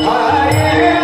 Hare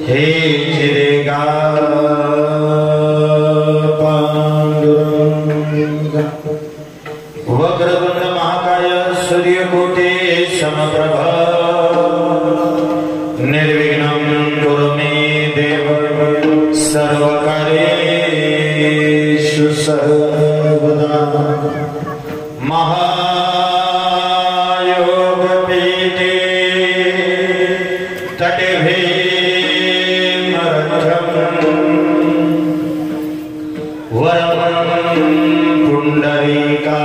हे चिरेगा पांडुरंग सर्वदा महायोग पीठे तटे वरम पुंडरीका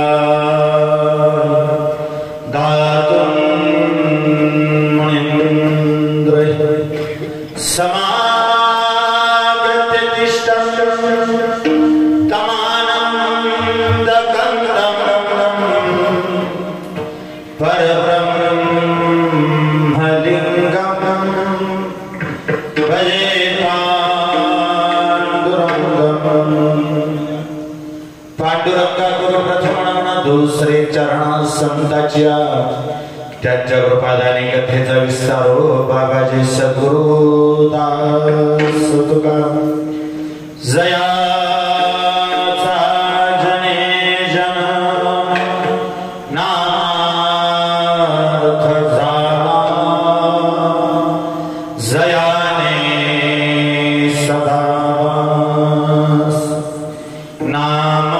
दातुं मुनीन्द्र समागत्य तिष्ठं तमानन्दकन्दं परब्रह्मलिङ्गं भजे पांडुरंगा गुरु प्रथम नमन दुसरे चरण संताच्या त्याच्या कृपादानी कथेचा विस्तार हो बाबाजी सद्गुरु दास तुका जयाचा जने जन नाथ झाला जयाने सदा नाम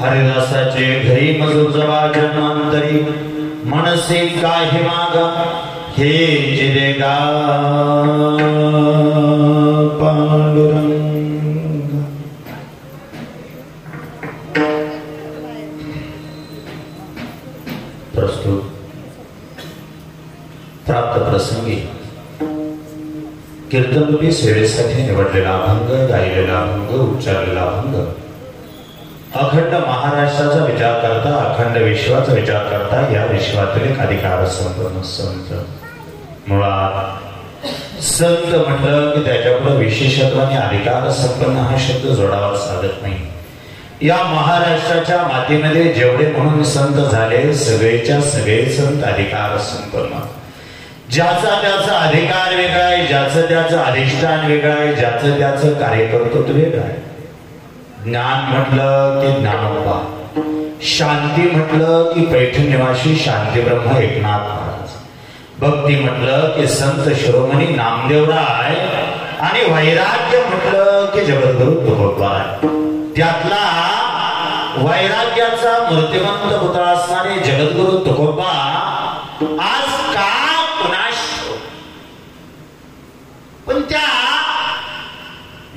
हरिदासाचे घरी मजूर जवा जन्मांतरी मनसे काही मागा हे जिरेगा पांडुरंग प्रस्तुत प्राप्त प्रसंगी कीर्तनरूपी सेवेसाठी निवडलेला अभंग गायलेला अभंग उच्चारलेला अभंग अखंड महाराष्ट्राचा विचार करता अखंड विश्वाचा विचार करता या विश्वातील एक अधिकार संपन्न संत मुळात संत म्हटलं की त्याच्यापुढे विशेषत्व आणि अधिकार संपन्न हा शब्द जोडावा साधत नाही। या महाराष्ट्राच्या मातीमध्ये जेवढे म्हणून संत झाले सगळेच्या सगळे संत अधिकार संपन्न, ज्याचा त्याचा अधिकार वेगळा आहे, ज्याचं त्याचं अधिष्ठान वेगळं आहे, ज्याचं त्याचं कार्यकर्तृत्व वेगळं आहे। ज्ञान म्हटलं की ज्ञानोबा, शांती म्हटलं की पैठण निवासी शांती ब्रह्म एकनाथ महाराज, भक्ती म्हटलं की संत शिरोमणी नामदेवराय आणि वैराग्य म्हटलं की जगद्गुरु तुकोबराय। त्यातला वैराग्याचा मूर्तिमंत पुतळा असणारे जगद्गुरु तुकोबा आज का कुणाश, पण त्या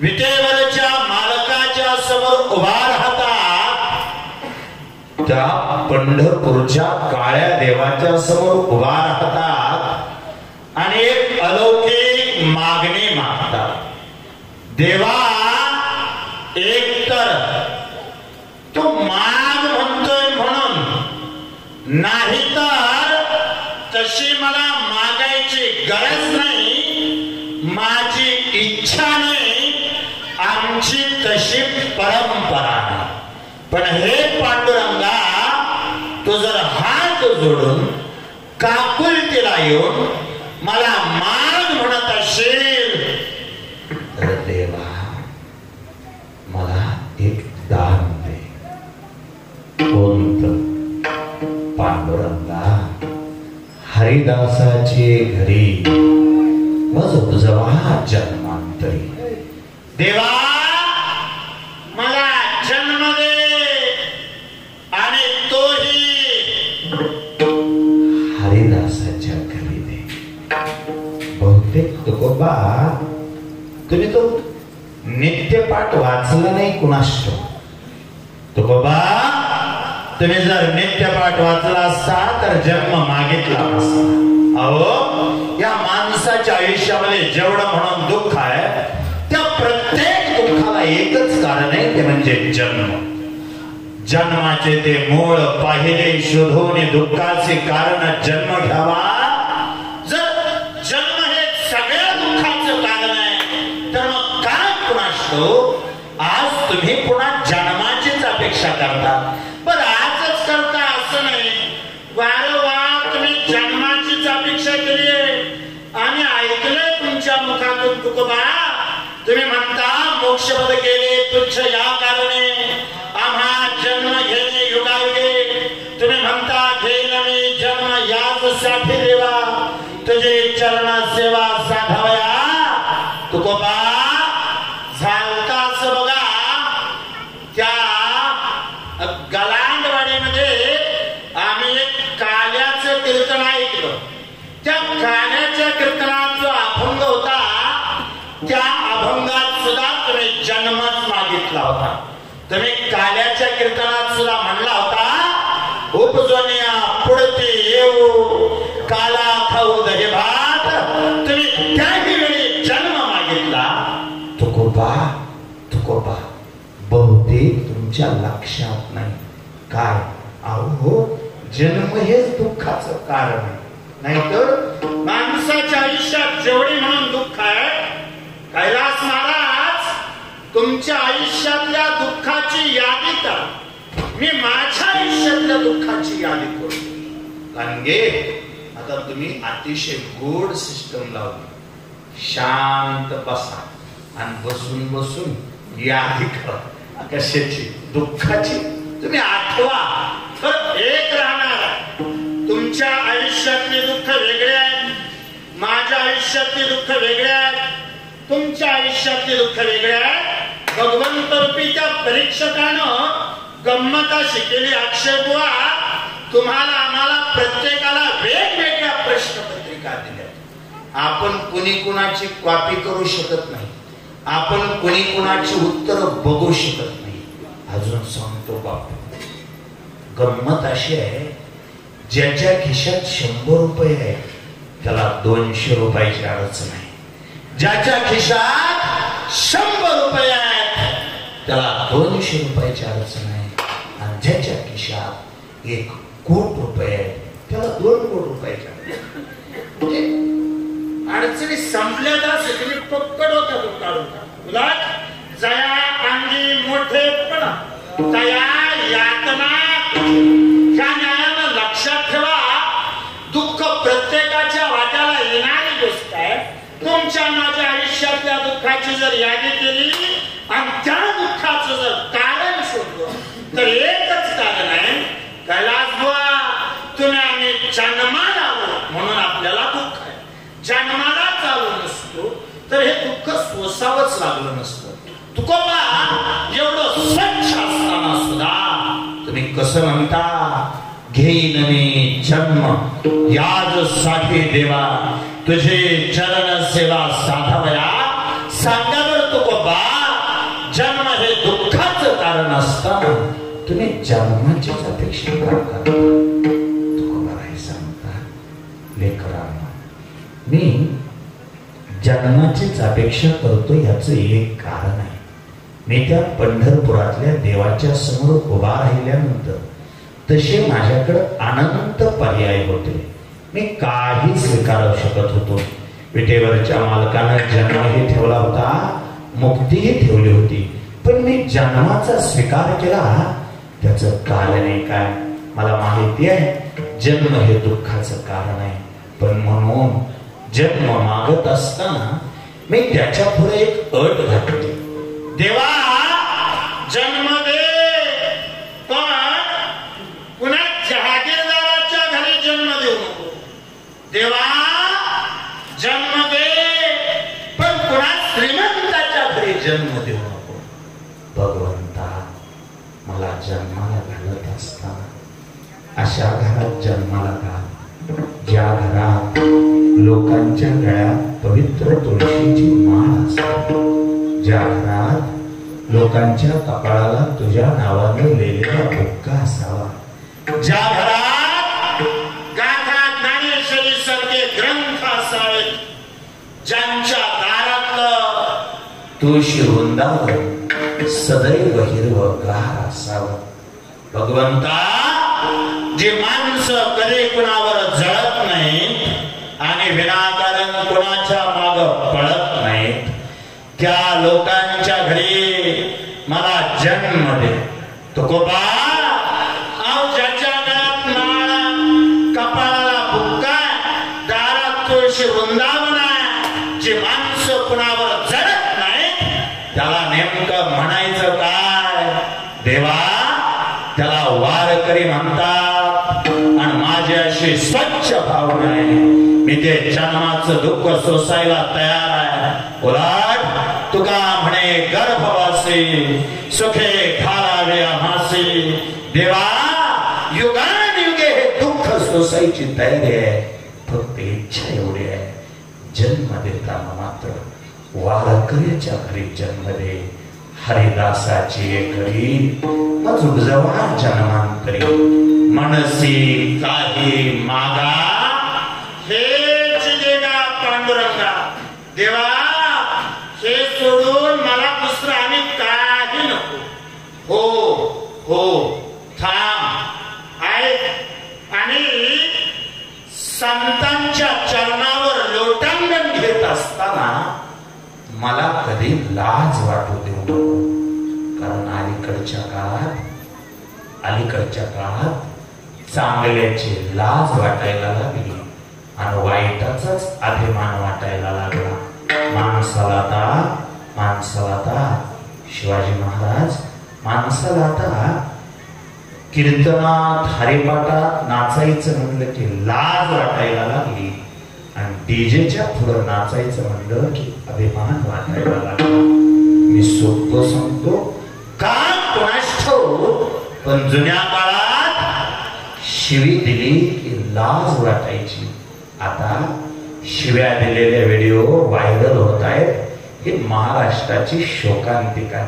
विटेवरच्या मालकाच्या समोर उभा राहतात, त्या पंढरपूरच्या काळ्या देवाच्या समोर उभा राहतात आणि एक अलौकिक मागणी मागतात। देवा एक तर तो माग म्हणतोय म्हणून, नाही तर तशी मला मागायची गरज नाही, माझी इच्छा नाही, आमची तशी परंपरा नाही। पण हे पांडुरंगा, तू जर हात जोडून काकुलतीला येऊन मला माग म्हणत असेल हरिदासाचे घरी मज तुझवा जन्मांतरी. देवा मला जन्म दे आणि तोही हरिदासाच्या घरी दे. बहुतेक तुकोबा तुम्ही तो नित्यपाठ वाचला नाही कुणाष्ट. तुकोबा तुम्ही जर नित्यपाठ वाचला असता तर जन्म मागितला नसता. अहो या माणसाच्या आयुष्यामध्ये जेवढं म्हणून दुःख आहे त्या प्रत्येक दुःखाला एकच कारण आहे ते म्हणजे जन्म. जन्माचे ते मूळ पाहिले शोधून दुःखाचे कारण जन्म घ्यावा. जर जन्म हे सगळ्या दुःखाचं कारण आहे तर मग कारण कुणाष्टो आज तुम्ही पुन्हा जन्माचीच अपेक्षा करता. पण आजच करता असं नाही, वारंवार तुम्ही जन्माचीच अपेक्षा केली आणि ऐकलंय तुमच्या मुखातून तुकोबा. तुम्ही म्हणता मोक्षपद केले तुच्छ या कारणे आम्हा जन्म घेणे युगायुगे. तुम्ही म्हणता घेईन मी जन्म याचसाठी देवा तुझे चरण सेवा साधावया. तुकोबा झालता असं बघा, त्या गलांडवाडीमध्ये आम्ही एक काल्याचं कीर्तन ऐकलं. त्या काल्याच्या कीर्तनात जो अभंग होता त्या अभंगात सुद्धा तुम्ही जन्मच मागितला होता. तुम्ही काल्याच्या कीर्तनात सुद्धा म्हणला होता उपजोनिया पुढती येऊ काला खाऊ दही भात. तुम्ही त्याही वेळी जन्म मागितला. तुकोबा तुकोबा बहुतेक तुमच्या लक्षात नाही काय. अहो जन्म हेच दुःखाचं कारण आहे. नाहीतर माणसाच्या आयुष्यात जेवढी म्हणून दुःख आहे, कैलास महाराज तुमच्या आयुष्यातल्या दुःखाची यादी करा. मी माझ्या आयुष्यातल्या दुःखाची यादी करतो. कारण आता तुम्ही अतिशय गोड सिस्टम लावली. शांत बसा आणि बसून बसून यादी करा. कशाची? दुःखाची. तुम्ही आठवा. तर एक राहणार. तुमच्या आयुष्यातले दुःख वेगळे आहेत, माझ्या आयुष्यातले दुःख वेगळे आहेत, तुमच्या आयुष्यातले दुःख वेगळे आहेत. भगवंत रूपी त्या परीक्षकानं गंमता शिकेली. अक्षय बुवा तुम्हाला आम्हाला प्रत्येकाला वेगवेगळ्या प्रश्नपत्रिका दिल्या. आपण कुणी कुणाची कॉपी करू शकत नाही, आपण कुणी कुणाची उत्तर बघू शकत नाही. अजून सांगतो बापू, गंमत अशी आहे ज्याच्या खिशात 100 रुपये आहे त्याला 200 रुपयाची अडचण आहे. ज्याच्या खिशात 100 रुपये आहेत त्याला 200 रुपयाची अडचण आहे. आणि ज्याच्या खिशात 1 कोटी रुपये आहेत त्याला 2 कोटी रुपयाची अडचण. अडचणी संपल्या तर तुम्ही पक्कड होता काढून उलट जया अंगी मोठेपणा तया यातना. ह्या न्यायानं लक्षात ठेवा, दुःख प्रत्येकाच्या वाट्याला येणारी गोष्ट आहे. तुमच्या माझ्या आयुष्यातल्या दुःखाची जर यादी केली आणि त्या दुःखाचं जर कारण शोधलं तर एकच कारण आहे, कैलास बुवा तुम्ही आम्ही जन्माला आलो म्हणून आपल्याला दुःख आहे. जन्माला चालू नसतो तर हे दुःख सोसावंच लागलं नसतं. तुकोबा एवढं स्वच्छ असताना सुद्धा तुम्ही कसं म्हणता घेईन मी जन्म याजसाठी देवा तुझे चरण सेवा साधावया. सांगा बरं तुकोबा, जन्म हे दुःखाचं कारण असताना तुम्ही जन्माचीच अपेक्षा करता. तुकोबा हे सांगता लेकरांना मी जन्माचीच अपेक्षा करतो याचं एक कारण आहे. मी त्या पंढरपुरातल्या देवाच्या समोर उभा राहिल्यानंतर तसे माझ्याकडे अनंत पर्याय होते. मी काही स्वीकारू शकत होतो. विटेवरच्या मालकानं जन्मही ठेवला होता, मुक्तीही ठेवली होती, पण मी जन्माचा स्वीकार केला. त्याचं कारण आहे काय मला माहिती आहे. जन्म हे दुःखाचं कारण आहे, पण म्हणून जन्म मागत असताना मी त्याच्या पुढे एक अट घातली. देवा जन्म दे, पण पुन्हा जहागीरदाराच्या घरी जन्म देऊ नको. देवा जन्म दे, पण कुणा श्रीमंताच्या घरी जन्म देऊ नको. भगवंता मला जन्माला घालत असताना अशा घरात जन्माला घाल ज्या घरात लोकांच्या गळ्यात पवित्र तुळशीची माळ असते, ज्या घरात लोकांच्या कपाळाला तुझ्या नावाने लिहिलेला बुक्का असावा, ज्या घरात गाथा ज्ञानेश्वरी सारखे ग्रंथ असावेत, ज्यांच्या दारातलं तुळशी वृंदावन सदैव हिरवंगार असावं. भगवंता जे माणसं कधी कुणावर जळत नाहीत आणि विनाकारण कुणाच्या माग पळत नाहीत, त्या लोकांच्या घरी मला जन्म दे. तुकोबा ज्याच्या गळ्यात माळा, कपाळाला बुक्का, दारात तुळशी वृंदावन, जी माणसं कुणावर जळत नाहीत त्याला नेमकं म्हणायचं काय? देवा त्याला वारकरी म्हणतात. आणि माझी अशी स्वच्छ भावना आहे, मी ते जन्माचं दुःख सोसायला तयार आहे. उलट तुका म्हणे गर्भवासी सुखे खालावे आम्हासी. देवा युगानुयुगे हे दुःख सोसायची तयारी आहे, फक्त इच्छा एवढी आहे जन्म देताना मात्र वारकरीच्या घरी जन्म दे. हरिदासाची एकरी मग जवा जन्मांतरी मनसी काही मागा हेच देगा पांडुरंगा. देवा हे सोडून मला दुसरं आणि काही नको. हो हो थांब ऐक. आणि संतांच्या चरणावर लोटांगण घेत असताना मला कधी लाज वाटू देऊ नको. कारण अलीकडच्या काळात चांगल्याची लाज वाटायला लागली आणि वाईटाचाच अभिमान वाटायला लागला. माणसाला आता शिवाजी महाराज माणसाला आता कीर्तनात हरिपाठात नाचायचं म्हणलं की लाज वाटायला लागली आणि डीजेच्या पुढं नाचायचं म्हणलं की अभिमान वाटायला लागला. मी सोपं सांगतो का कोणास ठाऊक, पण जुन्या काळात शिवी दिली की लाज वाटायची. आता शिव्या दिलेले व्हिडिओ व्हायरल होत आहेत. हे महाराष्ट्राची शोकांतिका.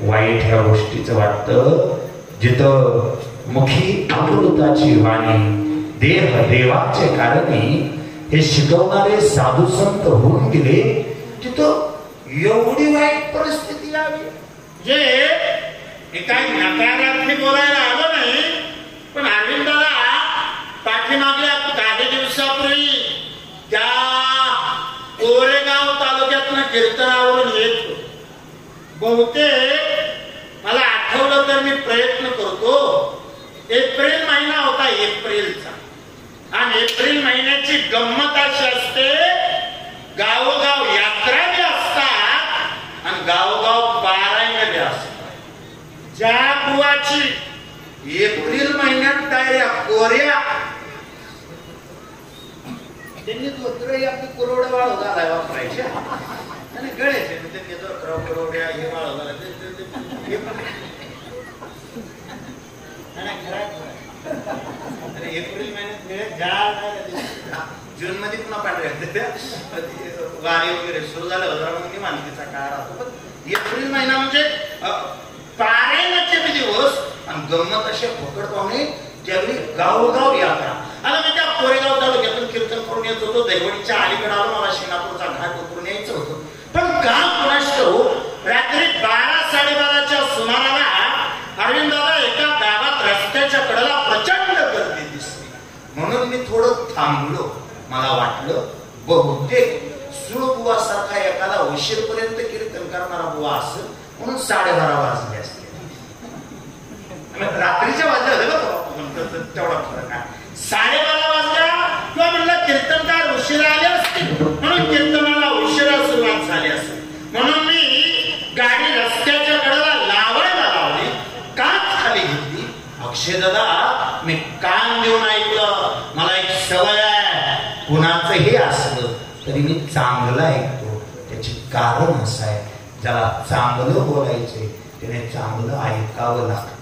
वाईट ह्या गोष्टीचं वाटतं जिथं मुखी अमृताची वाणी देव देवाचे कारणी हे शिकवणारे साधू संत होऊन गेले, तिथं एवढी वाईट परिस्थिती आली. जे काही नकारात्मक बोलायला आलं नाही, पण अरविंदाला पाठीमागल्या काही दिवसापूर्वी त्या कोरेगाव तालुक्यातनं कीर्तनावरून येत बहुतेक मला आठवलं तर मी प्रयत्न करतो. एप्रिल महिना होता एप्रिलचा, आणि एप्रिल महिन्याची गंमत अशी असते, गावोगाव यात्रा बी असतात आणि गावोगाव पारायण बी असतात. ज्या बुवाची एप्रिल महिन्यात डायऱ्या कोऱ्या त्यांनी धोत्र आपली कुरवड वाळ झालाय वापरायच्या आणि गळ्याचे कुरवड्या हे वाळ झाला एप्रिल महिन्यात जून मध्ये पुन्हा पांढऱ्या वारी वगैरे सुरू झालं होतं, मानकीचा काळ असतो. पण एप्रिल महिना म्हणजे पारायणाचे दिवस आणि गंमत असे फकड पाहुणे ज्यावेळी गावोगाव यात्रा. आता मी त्या कोरेगाव तालुक्यातून कीर्तन करून येत होतो. दैवडीच्या अलीकडे आलो, मला शिंगणापूरचा घाट उतरून यायचं होतं. पण गाव कुणास ठाऊक रात्री 12-12:30च्या सुमाराला अरविंदाला एका गावात रस्त्याच्या कडेला प्रचंड गर्दी दिसली. म्हणून मी थोडं थांबलो. मला वाटलं बहुतेक सुळबुवा सारखा एखादा उशीरपर्यंत कीर्तन करणारा बुवा असेल, म्हणून 12:30 वाजले असते. रात्रीच्या वाजल्या तेवढा फरक आहे. 12:30 वाजल्या किंवा म्हणलं कीर्तनकार उशिरा आले असतील म्हणून कीर्तनाला उशिरा सुरुवात झाली असेल. म्हणून मी गाडी रस्त्याच्या कडेला लावायला लावली, काच खाली घेतली. अक्षय दादा मी कान देऊन ऐकलं. मला एक सवय आहे, पुन्हा चांगलं ऐकतो त्याचे कारण असं आहे, ज्याला चांगलं बोलायचे त्याने चांगलं ऐकावं लागतं.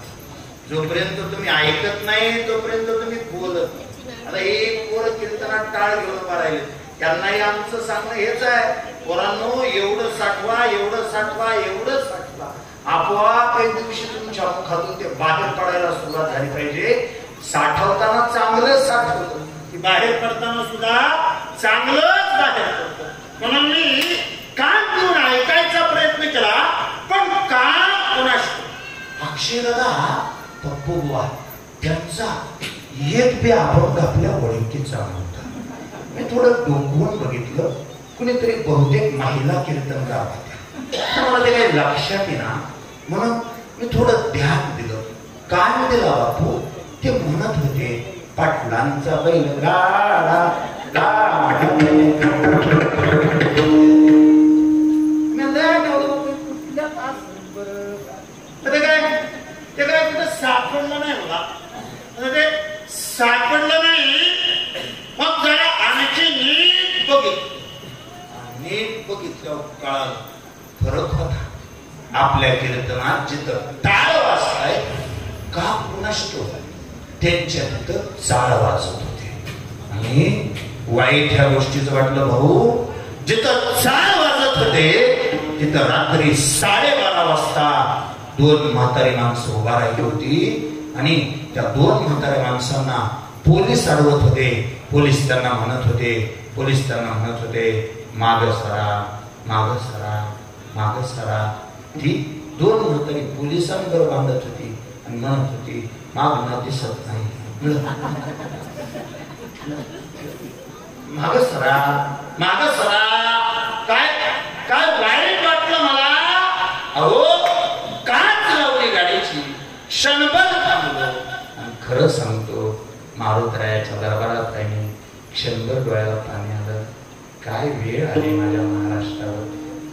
जोपर्यंत तुम्ही ऐकत नाही तोपर्यंत तुम्ही बोलत नाही. आता एक पोर कीर्तनात टाळ घेऊन मारायले, त्यांनाही आमचं सांगणं हेच आहे, पोरांनो एवढं साठवा, एवढं साठवा, एवढं साठवा. आपोआप एक दिवशी तुमच्या मुखातून ते बाहेर पडायला सुरुवात झाली पाहिजे. साठवताना चांगलं साठवलं की बाहेर पडताना सुद्धा चांगलंच बाहेर पडतं. म्हणून मी कान देऊन ऐकायचा प्रयत्न केला, पण कान कोणाशी अक्षय दादा पप्पू बुवा त्यांचा एक बी अभंग आपल्या ओळखीचा नव्हता. मी थोडं डोकवून बघितलं, कुणीतरी बहुतेक महिला कीर्तनकार होत्या. मला ते काही लक्षात येईना, म्हणून मी थोडं ध्यान दिलं, कान दिला बापू. ते म्हणत होते, पाटलांचा बैल गाडा सापडलं नाही मला, ते सापडलं नाही. मग जरा आणखी नीट बघितलं कळालं फरक होता. आपल्या कीर्तनात जिथं टाळ वाजताय का कुणाष्टो त्यांच्या तिथं चाळ वाजत होते. आणि वाईट ह्या गोष्टीचं वाटलं, भाऊ जिथं चाळ वाजत होते तिथं रात्री 12:30 वाजता 2 म्हातारी माणसं उभा राहिली होती. आणि त्या 2 म्हाताऱ्या माणसांना पोलीस अडवत होते. पोलीस त्यांना म्हणत होते माग सरा, माग सरा, माग सरा. ती 2 म्हातारी पोलिसांवर बांधत होती आणि म्हणत होती माग न दिसत नाही, माग सरा, माग सरा. काय काय वाईट वाटलं मला. अहो काच लावली गाडीची, क्षणभर थांबलो. आणि खरं सांगतो, मारुतरायाच्या दरबारात राहिली, क्षणभर डोळ्याला पाणी आलं. काय वेळ आली माझ्या महाराष्ट्रावर,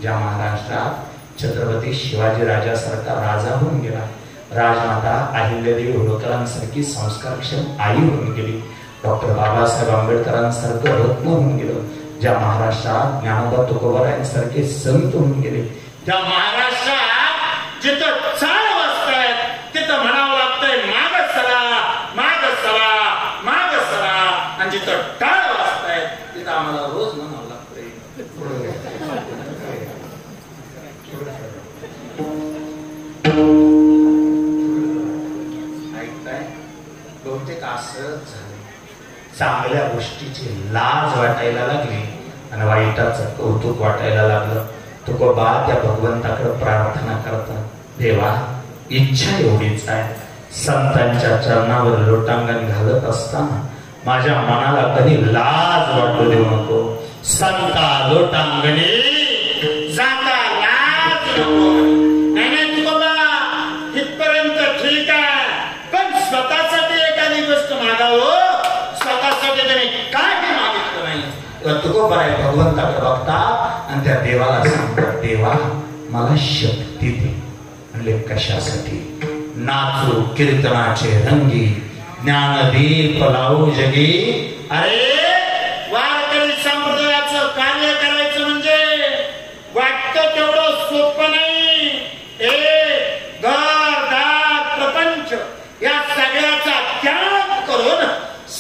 ज्या महाराष्ट्रात छत्रपती शिवाजी राजासारखा राजा होऊन गेला, राजमाता अहिल्यादेवी होळकरांसारखी संस्कारक्षम आई होऊन गेली, डॉक्टर बाबासाहेब आंबेडकरांसारखं रत्न होऊन गेलं, ज्या महाराष्ट्रात ज्ञानोबा तुकोबारायांसारखे संत होऊन गेले, त्या महाराष्ट्रात जिथं चाळ वाजतायत तिथं म्हणावं लागतंय माग सरा, माग सरा, माग सरा. आणि जिथं टाळ वाजतायत तिथं आम्हाला रोज म्हणावं लागतंय बहुतेक असंच झालं. चांगल्या गोष्टीची लाज वाटायला लागली आणि वाईटाचं कौतुक वाटायला लागलं. तुकोबा त्या भगवंताकडे प्रार्थना करतात, देवा इच्छा एवढीच आहे, संतांच्या चरणावर लोटांगण घालत असताना माझ्या मनाला कधी लाज वाटू देऊ नको. संता लोटांगणी जाता लाज नको. नाही तुकोबा इथपर्यंत ठीक आहे, पण स्वतःसाठी एखादी गोष्ट मागावं, स्वतःसाठी त्याने काय मागितलं नाही. तुकोबा भगवंताकडे बघतात आणि त्या देवाला सांगतात, देवा मला शक्ती दे. म्हणले कशासाठी? नाचू कीर्तनाचे रंगी, ज्ञानदीप लावू जगी. अरे वारकरी संप्रदायाचं कार्य करायचं म्हणजे वाटतं तेवढं सोपं नाही. घर दार प्रपंच या सगळ्याचा त्याग करून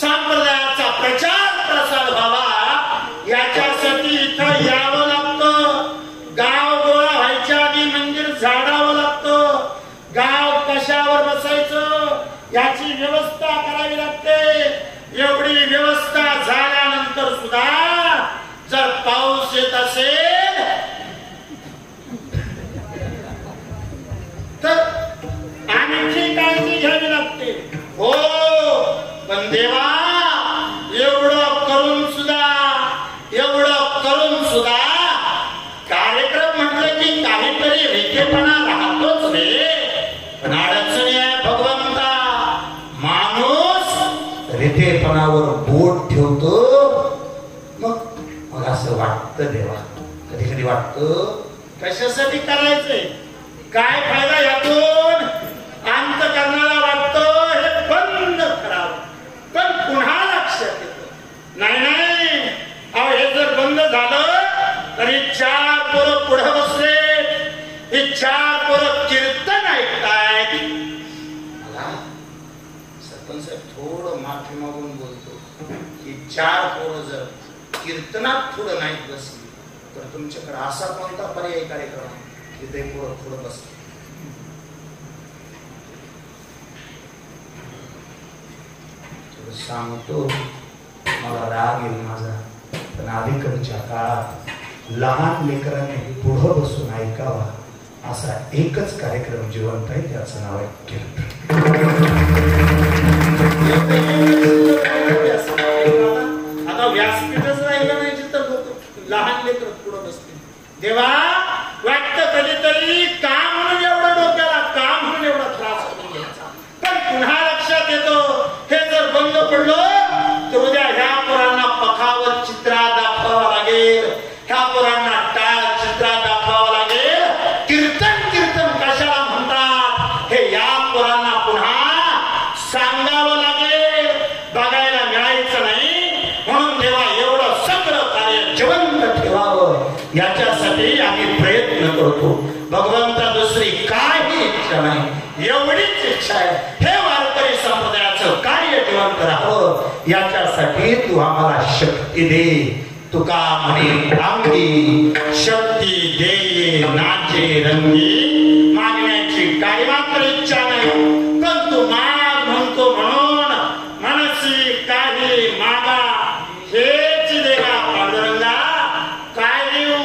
संप्रदायाचा प्रचार प्रसार व्हावा, याच्यासाठी इथं यावं लागतं. गाव गोळा व्हायच्या आधी मंदिर झाडावं लागतं. गाव कशावर बसायचं याची व्यवस्था करावी लागते. एवढी व्यवस्था झाल्यानंतर सुद्धा जर पाऊस येत असेल तर आणखी काळजी घ्यावी लागते. हो, पण देवा एवढं करून सुद्धा कार्यक्रम म्हटलं की काहीतरी रेखेपणा राहतोच रे. पण अडचणी आहे भगवंता, माणूस रेखेपणावर बोट ठेवतो. मग असं वाटतं देवा, कधी कधी वाटतं कशासाठी करायचंय, काय फायदा यातून. अंत करणारा वाटतं हे बंद करावं, पण पुन्हा लक्षात येतं नाही. अहो हे जर बंद झालं आणि 4 पोरं पुढे बसले. हे 4 पोरं कीर्तन ऐकतायत. सरपंच थोडं माफी मागून बोलतो की 4 पोरं जर कीर्तनात पुढं नाही बसली तर तुमच्याकडे असा कोणता पर्याय कार्यक्रम की ते पोरं पुढं बसले. सांगतो मला राग येईल माझा, पण अलीकडच्या काळात लहान लेकरांनी पुढं बसून ऐकावा असा एकच कार्यक्रम जिवंत आहे, त्याचं नाव आहे कीर्तन. आता व्यासपीठच राहिलं नाही जिथं लहान लेकर पुढं बसते. देवा वाटतं कधीतरी काम म्हणून एवढं डोक्याला, काम म्हणून एवढा त्रास करून घ्यायचा, पण पुन्हा लक्षात येतो हे जर बंद पडलं तर उद्या ह्या पोरांना पखावत चित्रात दाखवावं लागेल, ह्या पोरांना टाळ चित्रात दाखवावं लागेल. कीर्तन कीर्तन कशाला म्हणतात हे या पोरांना पुन्हा सांगावं लागेल, बघायला मिळायचं नाही. म्हणून देवा एवढं सगळं कार्य जिवंत ठेवावं याच्यासाठी आम्ही प्रयत्न करतो. भगवंता दुसरी काही इच्छा नाही, एवढीच इच्छा आहे हे वारकरी संप्रदायाचं कार्य जिवंत राहावं याच्यासाठी तू आम्हाला शक्ती दे. तुका म्हणे अंगी शक्ती दे नाचे रंगी. मागण्याची काही मात्र इच्छा नाही, पण तू माग म्हणतो म्हणून मनसी काही मागा हेच देवा पांडुरंगा. काय देऊ?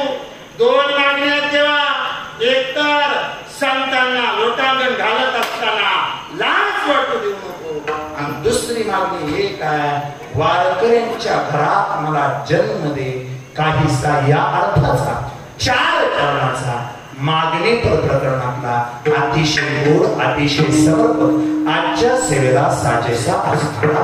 2 मागण्या देवा. एक तर संतांना लोटांगण घालत असताना लाज वाटू देऊ नको, आणि दुसरी मागणी एक आहे वारकऱ्यांच्या घरात मला जन्म दे काहीसा या अर्थाचा 4 कारणाचा. मागणी प्रकरणातला अतिशय गोड अतिशय समर्पक आजच्या सेवेला साजेसा असताना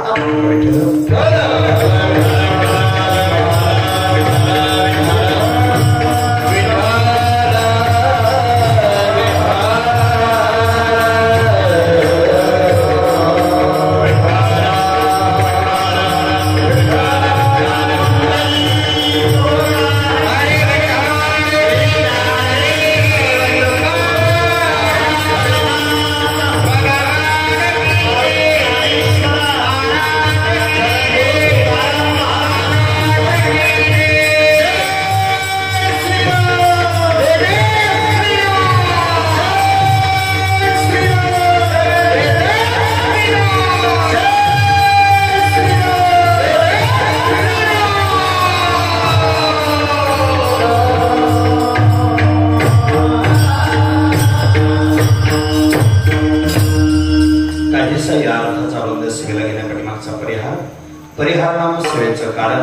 परिहार नाम सेवेचं कारण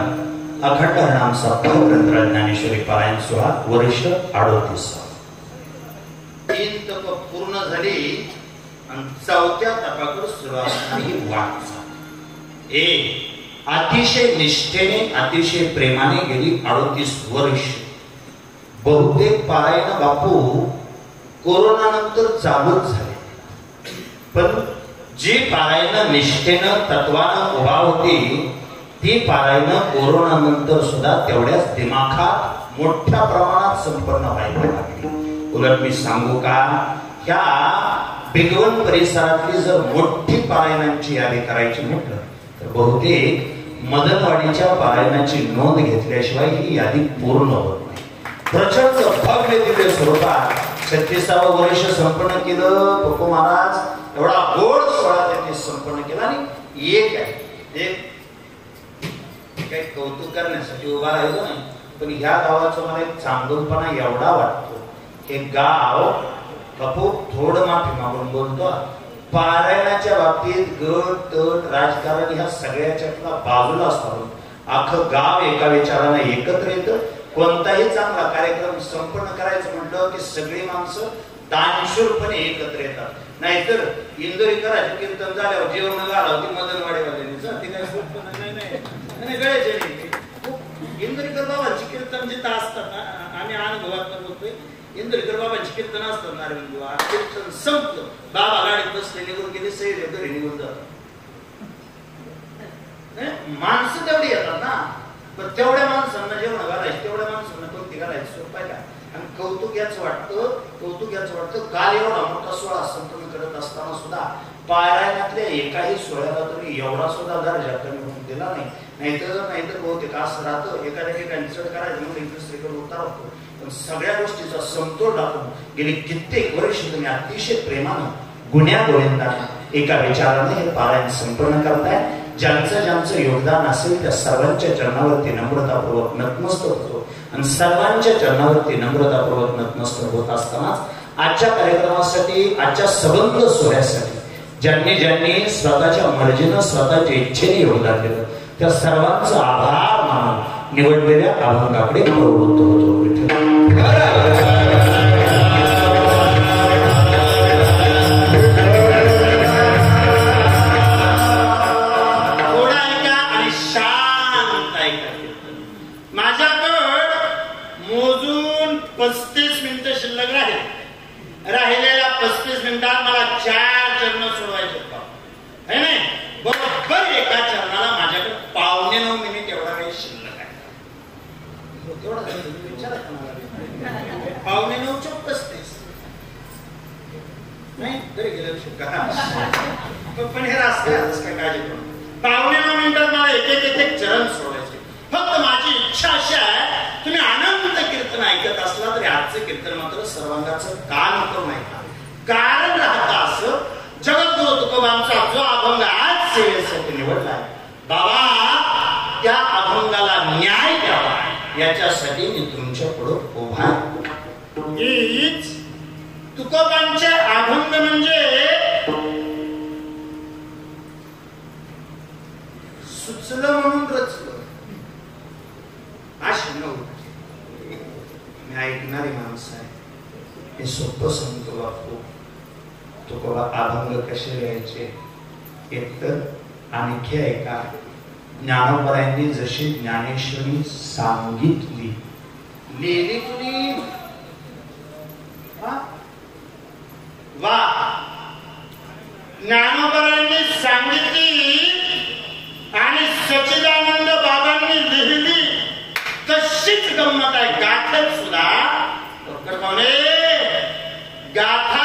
अखंड हरनाम सप्ताह ग्रंथ ज्ञानेश्वरी पारायण सोहळा वर्ष 38. 3 तप पूर्ण झाली आणि 4थ्या तपाकडे सुरुवात नाही वाट. अतिशय निष्ठेने अतिशय प्रेमाने गेली 38 वर्ष. बहुतेक पारायण बापू कोरोना नंतर चालूच झाले, पण जी पारायण निष्ठेनं तत्वानं उभा होती ती पारायण कोरोना नंतर सुद्धा तेवढ्याच दिमाखात मोठ्या प्रमाणात संपन्न व्हायला लागली. उलट मी सांगू का, ह्या भिगवण परिसरातली जर मोठी पारायणांची यादी करायची म्हटलं तर बहुतेक मदनवाडीच्या पारायणाची नोंद घेतल्याशिवाय ही यादी पूर्ण होत नाही. प्रचंड भव्य दिव्य स्वरूपात 36वं वर्ष संपन्न केलं पप्पू महाराज. एवढा गोड सोहळा त्यांनी संपन्न केला. आणि एक काही कौतुक करण्यासाठी उभा राहिलो नाही, पण ह्या गावाचं मला एक चांगलपणा एवढा वाटतो. हे गाव बापू थोडं माफी मागून बोलतो, पारायणाच्या बाबतीत गट तट राजकारण ह्या सगळ्याच्या बाजूला असतो. अख्खं गाव एका विचाराने एकत्र येतं. कोणताही चांगला कार्यक्रम संपन्न करायचं म्हटलं की सगळी माणसं दानशूरपणे एकत्र येतात. नाहीतर इंदोरीकरांचे कीर्तन झाल्यावर जेवण घालावं ती मदनवाडीवाल्यांनी ते काय सोपं नाही गळ्याचे. इंदोरीकर बाबांची कीर्तन जिथं असतात ना, आम्ही अनुभवात बोलतोय, इंदोरीकर बाबांची कीर्तन असतात ना, कीर्तन संपलं, बाबा गाडीत बसले निघून गेले, सैर घरी निघून जातात. माणसं तेवढी येतात ना, पण तेवढ्या माणसांना जेवण घालायचं, तेवढ्या माणसांना कोणती घालायचं सोपं आहे का? आणि कौतुक याच वाटतं काल एवढा मोठा सोहळा संपन्न करत असताना सुद्धा पारायणातल्या एकाही सोहळ्याला तुम्ही एवढा सुद्धा दर्जा कमी होऊन दिला नाही. नाहीतर बहुतेक असं राहतं, एखाद्या ठिकाणी चढ करायचं म्हणून दुसरीकडे उतारतो. पण सगळ्या गोष्टीचा समतोल टाकून गेली कित्येक वर्ष तुम्ही अतिशय प्रेमानं गुण्या गोविंदानं एका विचाराने हे पारायण संपन्न करताय. ज्यांचं योगदान असेल त्या सर्वांच्या चरणावरती नम्रतापूर्वक नतमस्तक होतो. आणि सर्वांच्या चरणावरती नम्रतापूर्वक नतमस्तक होत असतानाच आजच्या कार्यक्रमासाठी, आजच्या सबंध सोहळ्यासाठी ज्यांनी स्वतःच्या मर्जीनं, स्वतःच्या इच्छेने योगदान दिलं त्या सर्वांचा आभार मानून निवडलेल्या अभंगाकडे प्रवृत्त होतो. मोजून 35 मिनिटं शिल्लक राहिलेल्या 35 मिनिटात मला 4 चरण सोडवायचे आहे नाही. बरोबर एका चरणाला माझ्याकडे 9:15 मिनिट एवढा वेळ शिल्लक आहे. तेवढा विचारा 9:15 + 35 नाही तरी गेल्या शकता. पण हे रास्ते काय काळजी करू. 9:15 मिनिटात मला एक चरण सोडायचे. फक्त माझी इच्छा अशी आहे, तुम्ही अनंत कीर्तन ऐकत असला तरी आजचं कीर्तन मात्र सर्वांगाचं कान करून ऐका. कारण राहता असं जगद्गुरु तुकोबांचा जो अभंग आज सेवेसाठी निवडलाय, बाबा त्या अभंगाला न्याय द्यावा याच्यासाठी मी तुमच्या पुढे उभा. हीच तुकोबांचे अभंग म्हणजे सुचलं म्हणून रचलं अशी नव्हती. मी ऐकणारी माणसं आहे, हे सोपं सांगतो बापू. तुकोबा अभंग कसे लिहायचे एकतर आणखी ऐका. ज्ञानोबरायांनी जशी ज्ञानेश्वरी सांगितली लिहिली तुम्ही वा. ज्ञानोबरायांनी सांगितली आणि सच्चिदानंद बाबांनी लिहिली तशीच गंमत आहे. गाथेत सुद्धा डॉक्टर पाहुणे गाथा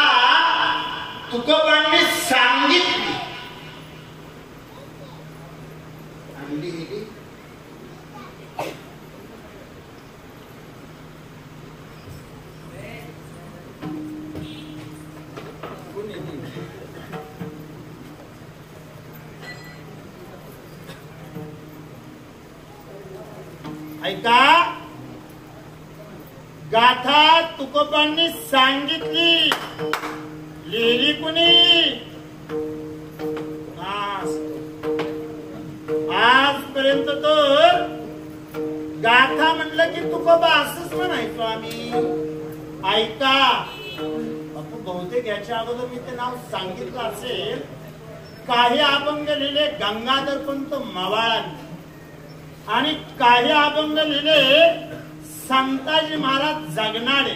तुकोबांनी सांगितली आणि लिहिली. ऐका, गाथा तुकोबांनी सांगितली, लिहिली कुणी? आजपर्यंत तर गाथा म्हणलं की तुकोबा असंच म्हणायचो आम्ही. ऐका बापू, बहुतेक याच्या अगोदर मी ते नाव सांगितलं असेल. काही अभंग लिहिले गंगाधर पंत मवाळांनी आणि काही अभंग लिहिले संताजी महाराज जगनाडे.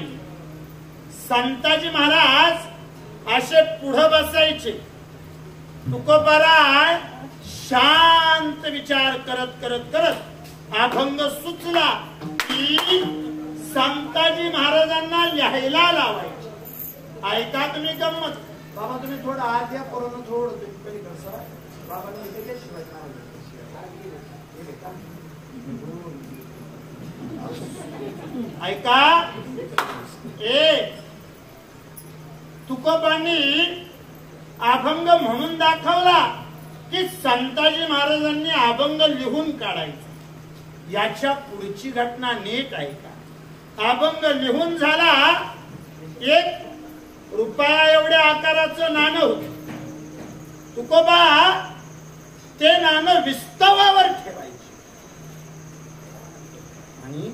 संताजी महाराज असे पुढे बसायचे. तुकोबाराय शांत विचार करत करत करत अभंग सुचला की संताजी महाराजांना लिहायला लावायचे. ऐका तुम्ही गंमत. बाबा तुम्ही थोडं आत या, पोरांना थोडं बाबांनी ऐका. तुकोबांनी अभंग म्हणून दाखवला की संताजी महाराजांनी अभंग लिहून काढायचा. याच्या पुढची घटना नीट ऐका. अभंग लिहून झाला, 1 रुपया एवढ्या आकाराचं नाणं होत. तुकोबा ते नाणं विस्तवावर ठेवायचे आणि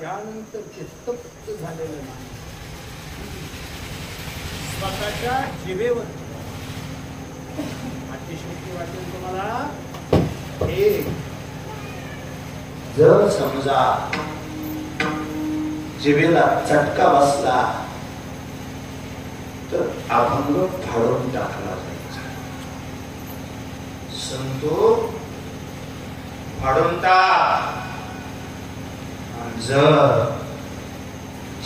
त्यानंतर चित्तपुक्त झालेलं नाणं स्वतःच्या जिभेवर. अतिशयोक्ती वाटेल तुम्हाला. हे जर समजा जिभेला चटका बसला तर अभंग फाडून टाकला जायचा. संतो फाडून टाक. जर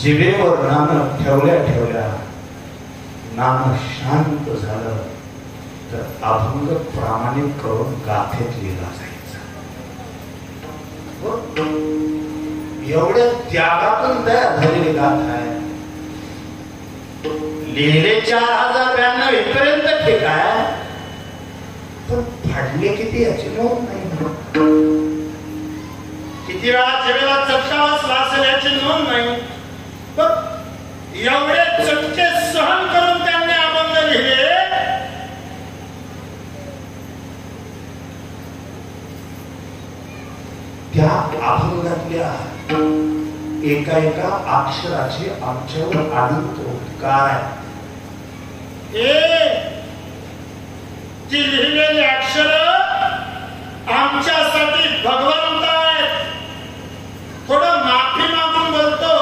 जिभेवर नाम ठेवल्या ठेवल्या नाम शांत झालं तर अभंग प्रामाणिक करून गाथेत लिहिला जायचा. एवढ्या त्यागातून तयार झालेली गाथा आहे. लिहिले 4092 इथपर्यंत ठीक आहे, पण फाडले किती याची नोंद नाही. किती वेळा जिभेला चटका बसला असेल याची नोंद नाही. पण एवढे चटके सहन करून त्यांनी अभंग लिहिले. त्या अभंगातल्या एका एका अक्षराचे आमच्यावर अनंत उपकार आहे. ती लिहिलेली अक्षर आमच्यासाठी भगवंत आहेत. थोडं माफी मागून बोलतो,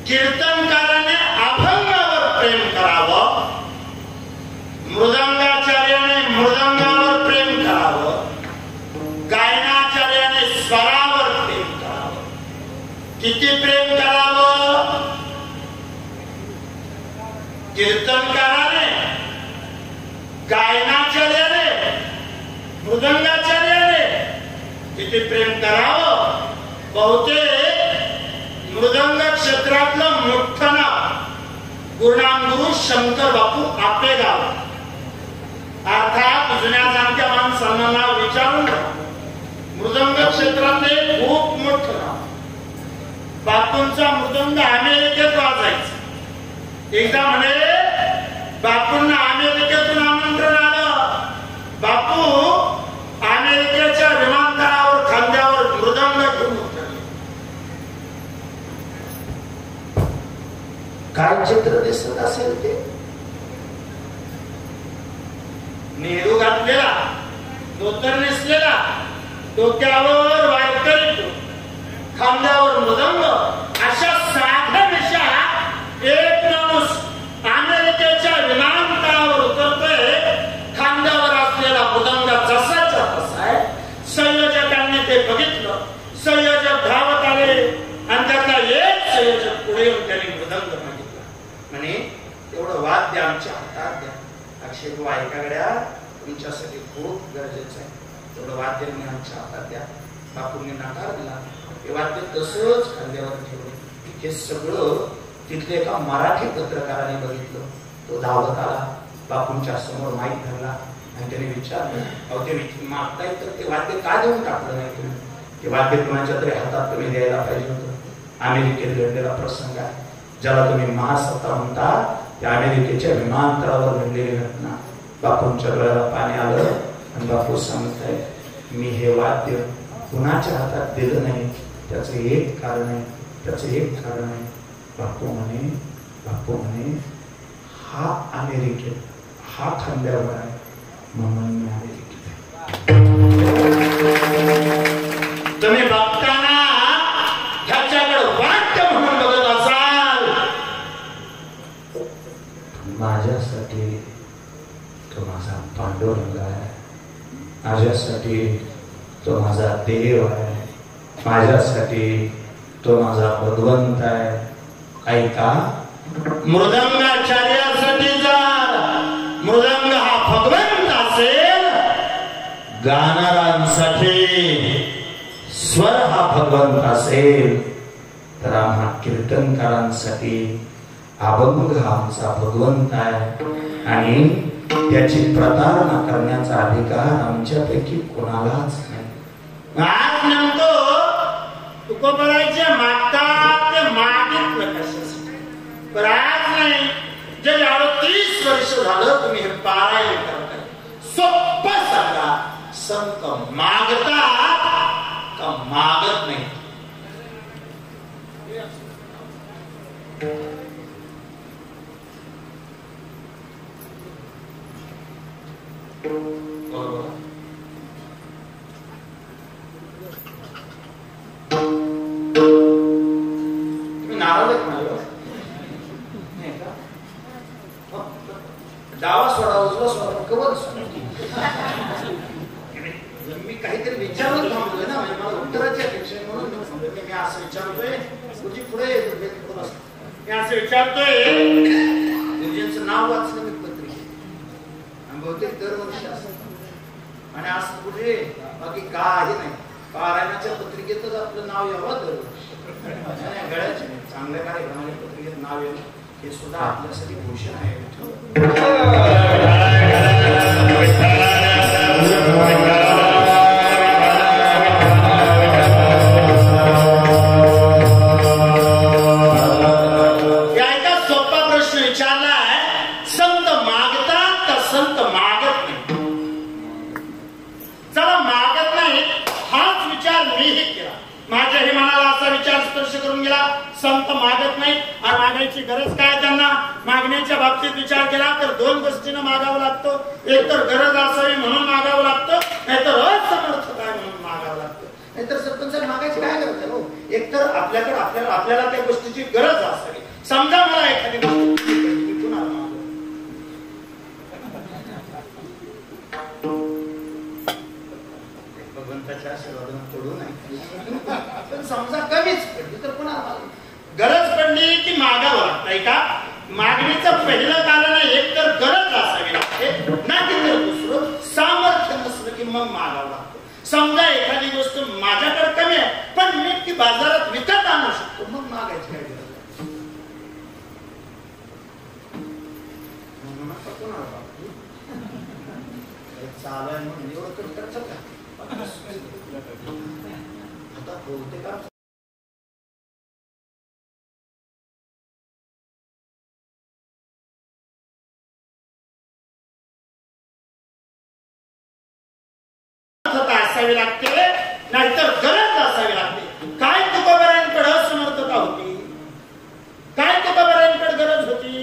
कीर्तनकाराने अभंगावर प्रेम करावं, मृदंगाचार्याने मृदंगावर प्रेम करावं, गायनाचार्याने स्वरावर प्रेम करावं. किती प्रेम करावं? कीर्तनकाराने, गायनाचार्याने, मृदंगाचार्याने किती प्रेम करावं? बहुतेक मृदंग क्षेत्रातलं मोठं नाव गुरुनामगुरु शंकर बापू आपेगाव. अर्थात जुन्या जाणत्या माणसांना नाव विचारून मृदंग क्षेत्रातले खूप मोठं नाव. बापूंचा मृदंग अमेरिकेत वाजायचा. एकदा म्हणे बापूंना अमेरिकेतून आमंत्रण आलं. बापू अमेरिकेच्या विमानतळावर खांद्यावर मृदंग घेऊन उतरले. काय चित्र दिसत असेल ते? नेहरू घातलेला, धोतर नेसलेला, डोक्यावर वारकरी, खांद्यावर मृदंग, अशा साध्या दिशा एक माणूस अमेरिकेच्या विमानतळावर उतरतोय. खांद्यावर असलेला मृदंग जसाच्या तसा आहे. संयोजकांनी ते बघितलं. संयोजक धावत आले आणि त्यातला एक संयोजक पुढे येऊन त्यांनी मृदंग मागितला. म्हणे तेवढं वाद्य आमच्या हातात द्या. अक्षय बुवा ऐकागड्या, तुमच्यासाठी खूप गरजेचं आहे, तेवढं वाद्य मी आमच्या हातात द्या. बापूंनी नकार दिला. हे वाद्य तसंच खांद्यावर ठेवलं. हे सगळं तिथले एका मराठी पत्रकाराने बघितलं. तो धावत आला, बापूंच्या समोर माईक धरला आणि त्याने विचारलं, अहो ते मागताय तर ते वाद्य का देऊन टाकलं नाही तुम्ही? ते वाद्य कुणाच्या तरी हातात तुम्ही द्यायला पाहिजे होतं. अमेरिकेत घडलेला प्रसंग आहे, ज्याला तुम्ही महासत्ता म्हणता. त्या अमेरिकेच्या विमानतळावर घडलेली घटना. बापूंच्या डोळ्याला पाणी आलं आणि बापू सांगताय, मी हे वाद्य कुणाच्या हातात दिलं नाही. त्याचं एक कारण आहे, त्याचं एक कारण आहे. बापू म्हणे हा अमेरिकेत, हा खांद्यावर आहे म्हणून मी अमेरिकेत आहे. तुम्ही बघताना ह्याच्याकडे वाट्य म्हणून बघत असाल. माझ्यासाठी तो माझा पांडुरंग आहे, माझ्यासाठी तो माझा देव आहे, माझ्यासाठी तो माझा भगवंत आहे. ऐका, मृदंगाचार्यासाठी जर मृदंग हा भगवंत असेल, गाणाऱ्यांसाठी स्वर हा भगवंत असेल, तर आम्हा कीर्तनकारांसाठी अभंग हा आमचा भगवंत आहे. आणि त्याची प्रतारणा करण्याचा अधिकार आमच्यापैकी कोणालाच नाही. आज म्हणतो तुकोबरायचे मागतात ते मागितलं कशासाठी, पण आज नाही. जे 30 वर्ष झालं तुम्ही हे पारायण करताय, सोपं सांगा, संत मागतात का मागत नाही? बरोबर. तुम्ही नाराज आहेत माझ्यावर नाही का? डावा सोडा, उजवा सोडा, कवर मी काहीतरी विचारत थांबलोय ना, म्हणजे मला उत्तराची अपेक्षा आहे, म्हणून मी असं विचारतोय. गुरुजी पुढे मी असं विचारतोय, गुरुजींचं नाव वाचलं मी पत्रिकेत आणि बहुतेक दरवर्षी असतं आणि असं कुठे बाकी काही नाही, पारायणाच्या पत्रिकेतच आपलं नाव यावं दरवर्षी. गळ्याचे चांगल्या कार्यक्रमाच्या पत्रिकेत नाव येणं हे सुद्धा आपल्यासाठी भूषण आहे. संत मागत नाही आणि मागायची गरज काय त्यांना. मागण्याच्या बाबतीत विचार केला तर दोन गोष्टीनं मागावं लागतं. एक तर गरज असावी म्हणून मागावं लागतं, नाहीतर असमर्थ काय म्हणून मागावं लागतं. नाहीतर सरपंच मागायची काय गरज आहे. एक तर आपल्याकडे आपल्याला त्या गोष्टीची गरज असावी. समजा मला एखादी गोष्ट भगवंताच्या आशीर्वादानं पडू नाही, पण समजा कमीच पडली तर पुन्हा गरज पडली की मागावं लागतंय का. मागणीचं पहिलं कारण एक तर गरज असावी लागते, नाही तर दुसरं सामर्थ्य नसलं की मग मागावं लागतं. समजा एखादी गोष्ट माझ्याकडे कमी आहे पण मी ती बाजारात विकत आणू शकतो, मग मागायची काय गरज आहे. चालू आहे म्हणून एवढं कमी करायचं का. आता बोलते का असावी लागते, नाहीतर गरज असावी लागते. काय तुकोबारांकडे समर्थता होती, काय तुकोबारांकडे गरज होती.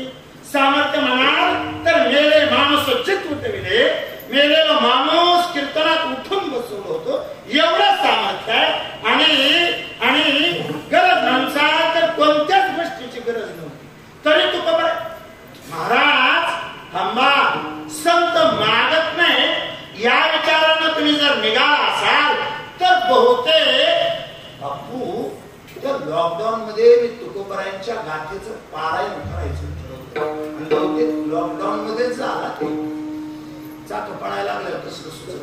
सामर्थ्य म्हणाल तर मेले माणूस चित्त उठविले, मेलेला माणूस कीर्तनात उठून बसवलं होतं, एवढं सामर्थ्य आहे. आणि गरज माणसा तर कोणत्याच गोष्टीची गरज नव्हती तरी तुकोबा महाराज थांबा, संत मागत नाही या विचारानं तुम्ही जर निघाला असाल तर बहुतेक बापू तर लॉकडाऊन मध्ये मी तुकोबारायांच्या गाथेचं पारायण करायचं ठरवलं. बहुतेक लॉकडाऊन मध्ये झाला ते चाक पडायला लागलं तसं सुचत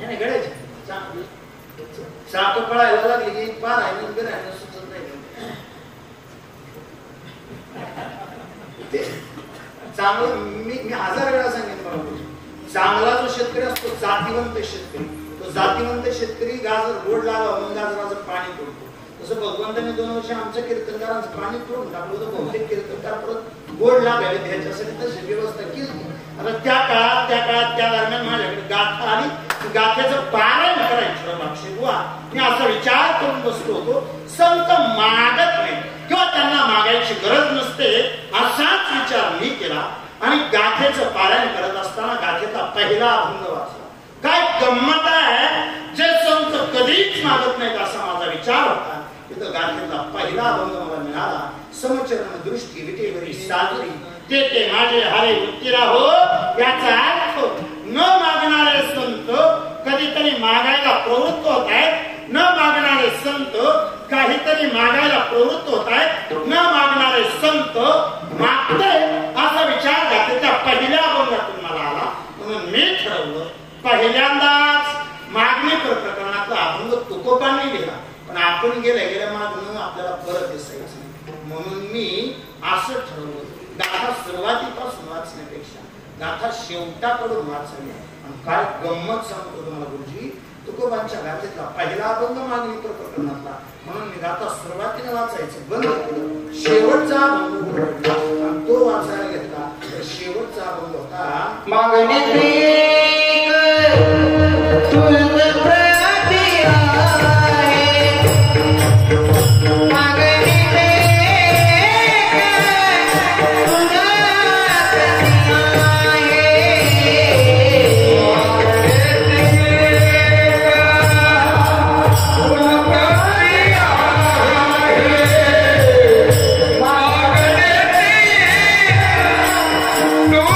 नाही गड्याचे चाक पडायला लागली की पारायण बिरायण सुचत नाही. चांगलं मी 1000 वेळा सांगितलं मला, चांगला जो शेतकरी असतो जातीवंत शेतकरी, तो जातीवंत शेतकरी गाजर गोड लावा म्हणून गाजराचं पाणी तोडतो. तसं भगवंताने 2 वर्ष आमच्या कीर्तनकारांचं पाणी तोडून टाकलं होतं. बहुतेक कीर्तनकार परत गोड लागावे ह्याच्यासाठी तशी व्यवस्था केली. आता त्या काळात त्या दरम्यान माझ्याकडे गाथा आली, गाथ्याचं पारायण करायचं लक्षात बुवा. मी असा विचार करून बसलो होतो, संत मागत नाही किंवा त्यांना मागायची गरज नसते असाच विचार मी केला आणि गाथेचं पारायण करत असताना गाथेचा पहिला अभंग वाचला. काय गंमत आहे, जे संत कधीच मागत नाहीत असा माझा विचार होता. तिथं गाथेचा पहिला अभंग मला मिळाला. समचरण दृष्टी विटेवरी साजरी ते माझे हरे उत्तिरा हो. याचा अर्थ न मागणारे संत कधीतरी मागायला प्रवृत्त होत आहेत, न मागणारे संत काहीतरी मागायला प्रवृत्त होत आहेत, न मागणारे संत मागते असा विचार गाथेच्या पहिल्या अभंगातून मला आला. म्हणून मी ठरवलं पहिल्यांदाच मागणी प्रकरणातला अभंग तुकोबांनी लिहिला, पण आपण गेल्या मागणं आपल्याला परत दिसायचं नाही. म्हणून मी असं ठरवलं गाथा सुरुवातीपासून वाचण्यापेक्षा गाथा शेवटाकडून वाचावी. आणि काय गंमत सांगतो तुम्हाला गुरुजी, तुकोबांच्या गाथेतला पहिला अभंग मागणी प्रकरणातला, म्हणून मी गाथा सुरुवातीने वाचायचं बंद केलं. शेवटचा अभंग आणि तो वाचायला घेतला तर शेवटचा अभंग होता मागणी No,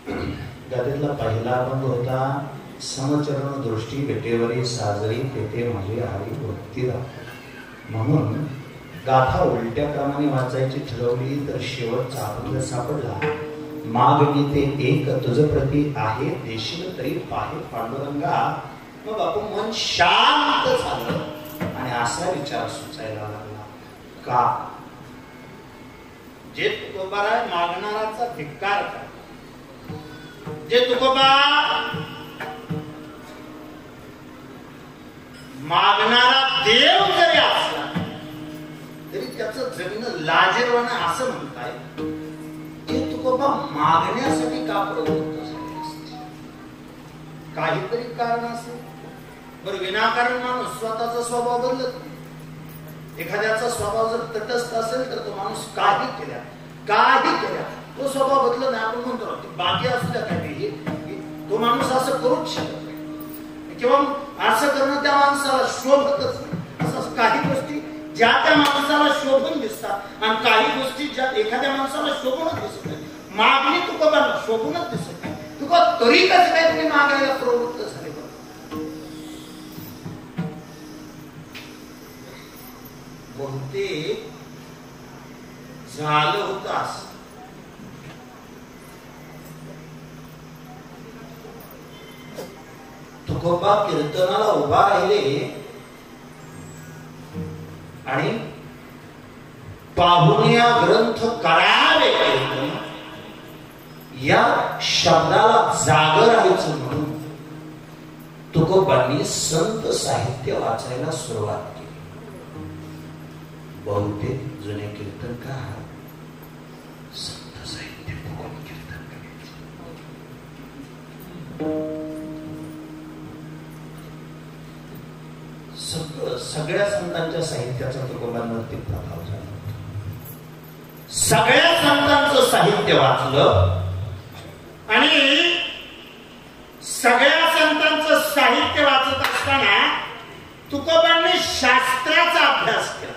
गाथेतला पहिला अभंग होता समचरण दृष्टी भेटेवरी साजरी पेटे माझी हरी भक्तीला. म्हणून गाथा उलट्या क्रमाने वाचायची ठरवली तर शेवटचा अभंग सापडला. मागणी ते एक तुझ प्रती आहे देशील तरी पाहे पांडुरंगा. मग बापू मन शांत झालं आणि असा विचार सुचायला लागला का जे तुकोबा मागणाराचा धिक्कार कर. जे तुकोबा मागणारा देव जरी असला तरी त्याचं जगणं लाजीरवाणं असं म्हणताय. जे तुकोबा मागण्यासाठी का प्रवृत्त झाले असते? काहीतरी कारण असेल. बरं, विनाकारण माणूस स्वतःचा स्वभाव बदलत नाही. एखाद्याचा स्वभाव जर तटस्थ असेल तर तो माणूस काही केल्या तो स्वभाव बदलत नाही. आपण म्हणतो बाकी असू द्या काही, तो माणूस असं करूच शकत नाही किंवा असं करणं त्या माणसाला शोभतच नाही. असं काही गोष्टी ज्या त्या माणसाला शोभून दिसतात आणि काही गोष्टी ज्या एखाद्या माणसाला शोभूनच दिसत नाही. मागणी तुकोबांना शोभूनच दिसत नाही. तुका तरी कसं काय तुम्ही मागायला प्रवृत्त झाले? बहुतेक झालं होतं असं. तुकोबा कीर्तनाला उभा राहिले आणि पाहुण्या ग्रंथ करावे कीर्तन या शब्दाला जागर राहायचं म्हणून तुकोबांनी संत साहित्य वाचायला सुरुवात केली. बहुतेक जुने कीर्तनकार संत साहित्य बघून कीर्तन करायचे. सगळ्या संतांच्या साहित्याचा तुकोबांवरती प्रभाव झाला. सगळ्या संतांचं साहित्य वाचलं आणि सगळ्या संतांचं साहित्य वाचत असताना तुकोबांनी शास्त्राचा अभ्यास केला.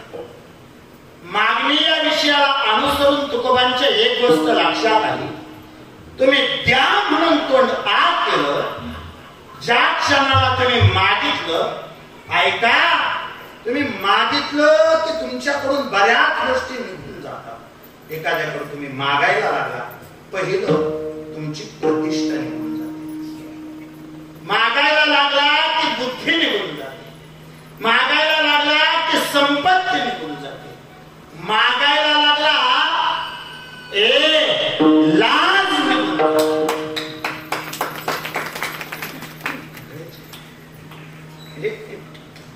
मागणी या विषयाला अनुसरून तुकोबांच्या एक गोष्ट लक्षात आली. तुम्ही द्या म्हणून तोंड आत केलं, ज्या क्षणाला तुम्ही मागितलं, ऐका, तुम्ही मागितलं की तुमच्याकडून बऱ्याच गोष्टी निघून जातात. एखाद्याकडून तुम्ही मागायला लागला, पहिलं तुमची प्रतिष्ठा निघून जाते. मागायला लागला की बुद्धी निघून जाते. मागायला लागला की संपत्ती निघून जाते. मागायला लागला लाज निघून जाते.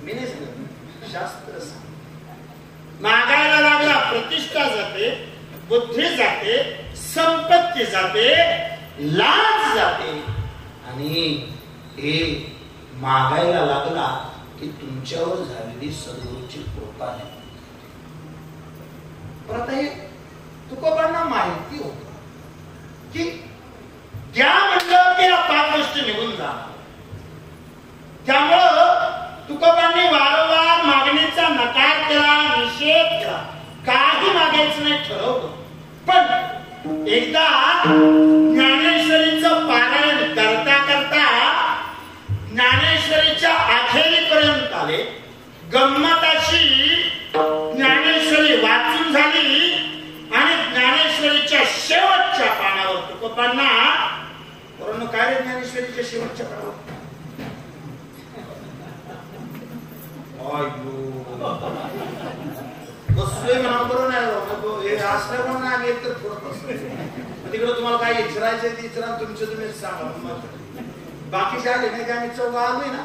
मी नाही सांगत, शास्त्र सांग. मागायला लागला प्रतिष्ठा जाते, बुद्धी जाते, संपत्ती जाते, लाज जाते. आणि हे मागायला लागला की तुमच्यावर झालेली सद्गुरूची कृपा आहे. पण आता हे तुकोबांना माहिती होत की ज्या म्हणलं की या 5 गोष्टी निघून जाणार. त्यामुळं तुकोबांनी वारंवार मागणीचा नकार केला, निषेध केला, काही मागायचं नाही ठरवलं. पण एकदा ज्ञानेश्वरीचं पारायण करता करता ज्ञानेश्वरीच्या अखेरीपर्यंत आले. गंमत अशी, ज्ञानेश्वरी वाचून झाली आणि ज्ञानेश्वरीच्या शेवटच्या पानावर तुकोबांना, परंतु काय रे ज्ञानेश्वरीच्या शेवटच्या पानावर बसलोय म्हणा, बरोबर नाही असल्या म्हणून आम्ही एकतर थोडं बसलो. तिकडे तुम्हाला काय विचारायचंय ते विचारा, तुमचं तुम्हीच सांगा. बाकीचे आले नाही का, आम्ही चौघ आलोय ना,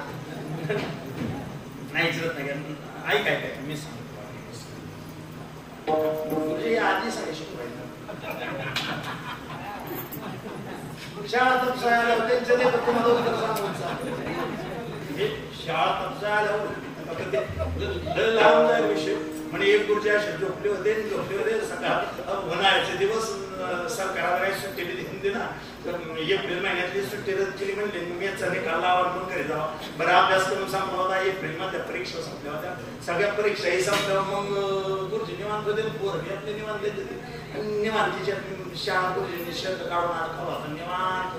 नाही विचारत नाही का. ऐक काय मी सांगतो आधी सगळे शिकवायचं. शाळा तपसायला त्यांच्या ते तुम्हाला उत्तर सांगून शाळा तपसायला लावून जाईल विषय. म्हणजे एक गुरुजी असे झोपले होते सकाळ उन्हाळ्याचे दिवस सरकारला काही सुट्टी दिली ना, एप्रिल महिन्यातली सुट्टी रद्द केली म्हणले मेचा निकाल लावा म्हणून घरी जावा. बरं अभ्यास करून संपला होता, एप्रिल मध्ये परीक्षा संपल्या होत्या, सगळ्या परीक्षाही संपल्या. मग गुरुजी निवांत होते, पोर आपले निवांत देते, निवांतीच्या शाळा गुरुजींनी शर्ट काढून अडकावा होता, निवांत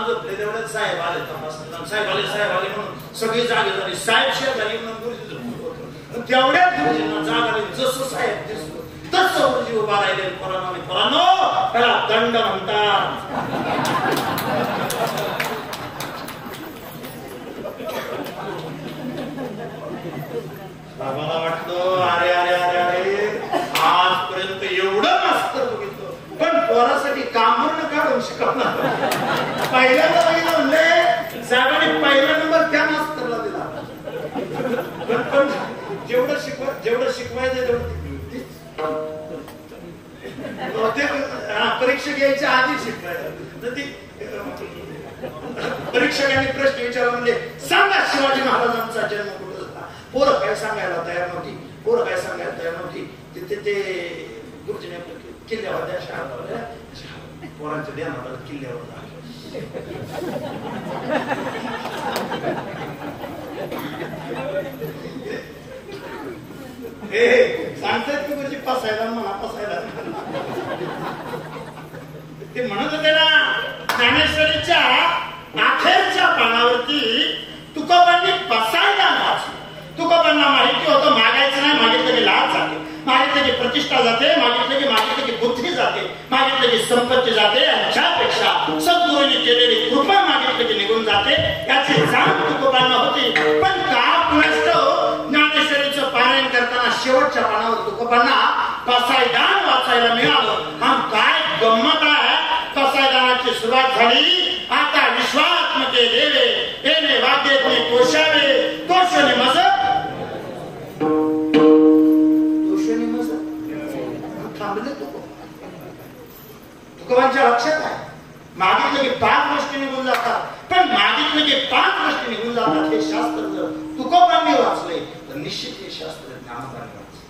झोपले तेवढ्यात साहेब आले तपासला. साहेब आले म्हणून सगळी जागे झाली. साहेब शेजारी म्हणून गुरुजी झोपलो होतो. तेवढ्यात गुरुजींना जाग आली. जसं साहेब दिसलो तसं गुरुजी उभा राहिले. पोरांनो त्याला दंड म्हणतात. बाबाला वाटलं अरे अरे अरे अरे आजपर्यंत एवढं मास्तर बघितलं, पण पोरासाठी कामं काढून शिकवणार. पहिल्यांदा बघितलं म्हणले साहेबांनी पहिला नंबर त्या मास्तरला दिला. पण जेवढं शिकवायचं तेवढं परीक्षा घ्यायच्या आधी शिकवायचं. परीक्षकांनी प्रश्न विचारला म्हणजे सांगा शिवाजी महाराजांचा जन्म कुठे झाला. पोरं काय सांगायला तयार नव्हती. तिथे ते गुरुजीने किल्ल्यावर त्या शाळा पोरांच्या ध्यानाला किल्ल्यावर सांगतात की गुरुजी पसायला म्हणा पसायला. ते म्हणत होते ना ज्ञानेश्वरीच्या अखेरच्या पानावरती तुकोबांनी पसायला वाचलं. तुकोबांना माहिती होतं मागायचं नाही, मागितलं की लाभ जाते, मागितलं की प्रतिष्ठा जाते, मागितलं की बुद्धी जाते, मागितलं की संपत्ती जाते, आणि त्यापेक्षा सद्गुरूंनी केलेली कृपा मागितलं की निघून जाते. याची जाण तुकोबांना होती. पण का कुणाष्ट ज्ञानेश्वरीचं पारायण करताना शेवटच्या पानावर तुकोबांना पसायदान वाचायला मिळालं. आणि काय गंमत आहे, पसायदानाची सुरुवात झाली. आता विश्वात्मके देवे येणे वाद्यज्ञ कोशावे तोषणे मज थांबले. तुकोबांच्या लक्षात आहे मागितलं की 5 गोष्टी निघून जातात, पण मागितलं की 5 गोष्टी निघून जातात हे शास्त्र जर तुकोबांनी वाचले तर निश्चित हे शास्त्र ज्ञानोबांनी वाचले.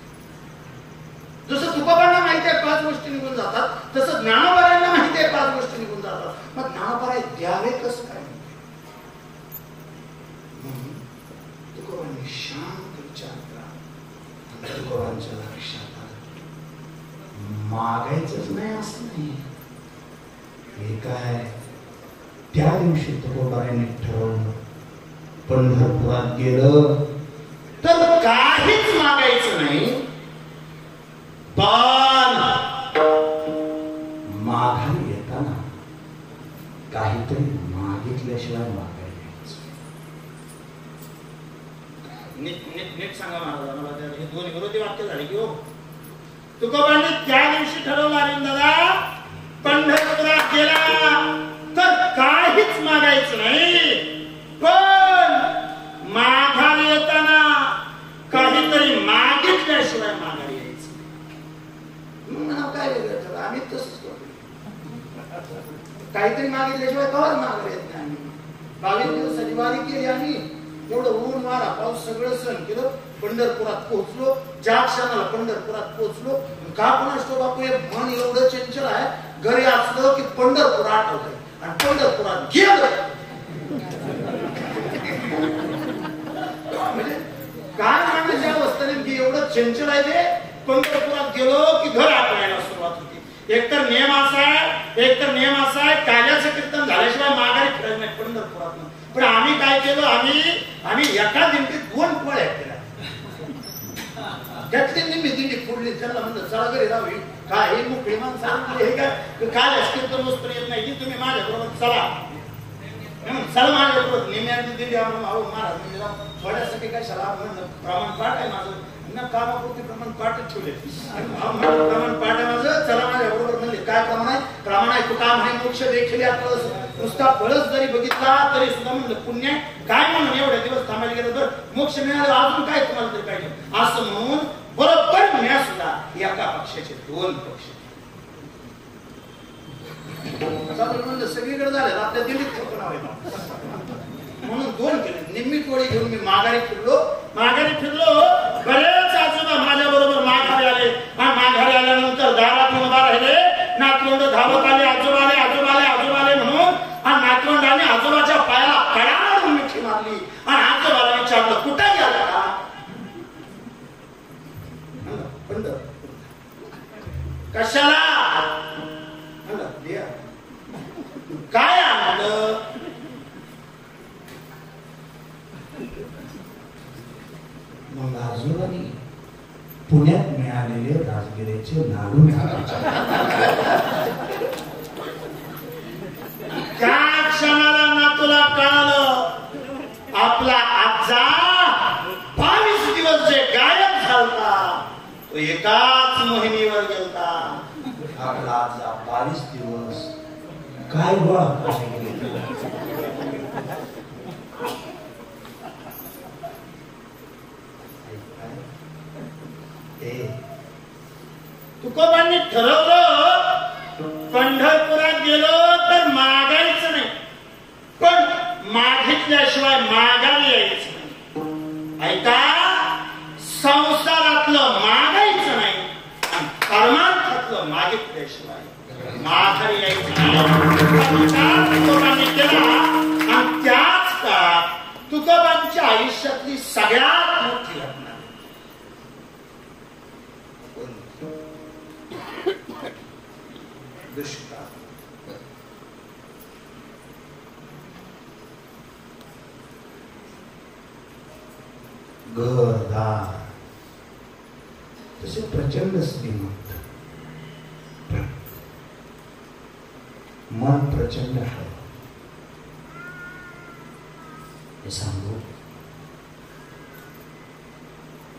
जसं तुकोबांना माहिती आहे 5 गोष्टी निघून जातात, तसं ज्ञानोबांना माहिती आहे 5 गोष्टी निघून जातात. मग ज्ञानोबाला द्यावे कसं काय? तुकोबांनी शांत विचार करा. तुकोबांच्या लक्षात मागायचंच नाही असं नाही. हे काय त्या दिवशी तुकोबांनी ठरवलं पंढरपुरात गेलं तर काहीच मागायचं नाही, पण माघारी येताना काहीतरी मागितल्याशिवाय मागायचं. नीट सांगा महाराजांना, हे दोन विरोधी वाक्य झाले की हो. तुकोबांनी त्या दिवशी ठरवलं अरिंदादा पंढरपुरात गेला तर काहीच मागायचं नाही, पण माघारी येताना काहीतरी मागितल्याशिवाय माघारी यायचं. काय वेगळं आम्ही तसंच करतो. काहीतरी मागितल्याशिवाय कवर माघारी येत नाही. 22 दिवसाची वारी केली आम्ही. एवढं ऊन वारा पाऊस सगळं सहन केलं. पंढरपुरात पोहोचलो. ज्या क्षणाला पंढरपुरात पोहोचलो का कोणाष्टो बापू हे मन एवढं चंचल आहे, घरी असलं की पंढरपूर आठवतंय आणि पंढरपुरात गेलं म्हणजे काय माणसाच्या अवस्थेने की एवढं चंचल आहे ते. पंढरपुरात गेलो की घर आठवायला सुरुवात होती. एकतर नियम असा आहे काल्याचं कीर्तन झाल्याशिवाय माघारी फिरत नाही पंढरपुरात. पण आम्ही काय केलं, आम्ही एका दिंडीत 2 पोळ्या केल्या. त्यातली निम्मी दिंडी फोडली. त्याला म्हणलं चला घरी राहावी. काय हे मोकळी माणसं हे काय काल्याच कीर्तन वस्त्र येत नाही की तुम्ही माझ्याबरोबर चला माझ्याबरोबर. निम्याची दिंडी महाराज थोड्यासाठी काय शाळा प्रमाण पाठ आहे माझं न कामापुरती प्रमाण पाठच ठेवले. प्रमाण पाठ आहे माझं, चला माझ्याबरोबर. म्हणले काय प्रमाण आहे? प्रमाण आहे काम आहे मोक्ष देखील नुसता फळच जरी बघितला तरी सुद्धा म्हणलं पुण्य काय म्हणून एवढ्या दिवस थांबायला गेलं तर मोक्ष मिळालं अजून काय तुम्हाला तरी पाहिजे असं म्हणून बरोबर पुण्या सुद्धा एका पक्षाचे 2 पक्ष म्हणलं सगळीकडे झाले आपल्या दिल्लीत म्हणून 2 केले. निम्मी टोळी घेऊन मी माघारी फिरलो. बरेच आजोबा माझ्या बरोबर माघारी आले. माघारी आल्यानंतर दारातून उभा राहिले. आजोबाने आजोबाच्या पायाला कडा मारून मिठी मारली आणि आजोबाला विचारलं कुठे गेला कशाला काय आणलं मग आजोबांनी पुण्यात मिळालेले राजगिरीचे लाडू त्या क्षणाला नातूला कळालं आपला आजा 22 दिवस जे गायब झालता तो एकाच मोहिमेवर गेलता. आपला आजा 22 दिवस काय गोळा तुकोबांनी ठरवलं पंढरपुरात गेलो तर मागायचं नाही पण मागितल्याशिवाय मागायला यायचं नाही. ऐका संसारातलं मागायचं नाही कर्मार्थातलं मागितल्याशिवाय माघारी यायचं नाही. तुकोबांनी केला आणि त्याच काळात तुकोबांच्या आयुष्यातली सगळ्यात मोठी घटना दुष्काळ. घरदार तसे प्रचंड श्रीमंत मन प्रचंड आहे हे सांगू.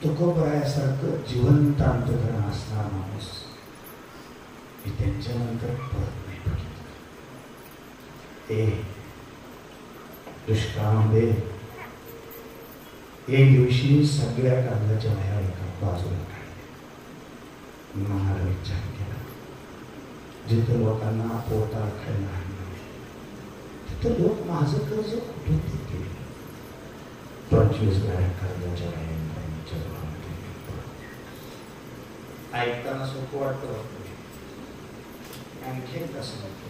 तुकोबरायासारखं जिवंत अंतःकरण असणारा माणूस मी त्यांच्यानंतर परत नाही बघितलं. दुष्काळामध्ये एक दिवशी सगळ्या कागदाच्या वह्या एका बाजूला काढल्या. मनाला विचार केला जिथं लोकांना पोटाला खायला आणलं तिथं लोक माझं कर्ज कुठून देतील. 25 गाड्या कर्जाच्या वह्या ऐकताना सोपं वाटतं आणखी कसं वाटतं.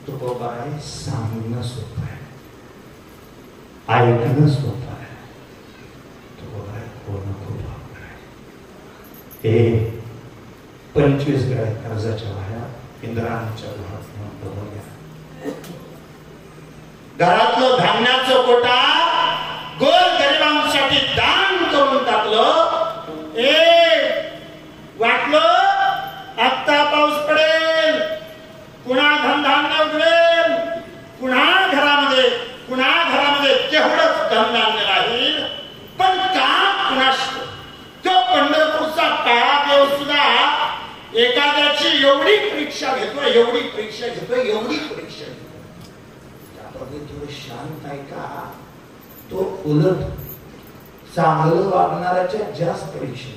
तुकोबाराय सांगणं सोपं आहे ऐकणं सोपं आहे. तुकोबाराय होणं खूप अवघड आहे. 25 गाड्या कर्जाच्या वह्या इंद्रांच्या गृहात बघूया. घरातलं धान्याचं कोटा गोर गरिबांसाठी दान करून टाकलं. वाटलं आत्ता पाऊस पडेल पुन्हा धनधान्य उगवेल पुन्हा घरामध्ये तेवढंच धनधान्य राहील. पण का कुणास तो पंढरपूरचा काळा देव सुद्धा एखाद्याची एवढी परीक्षा घेतोय थोडं शांत आहे का. तो उलट चांगलं वागणाऱ्याच्या जास्त परीक्षा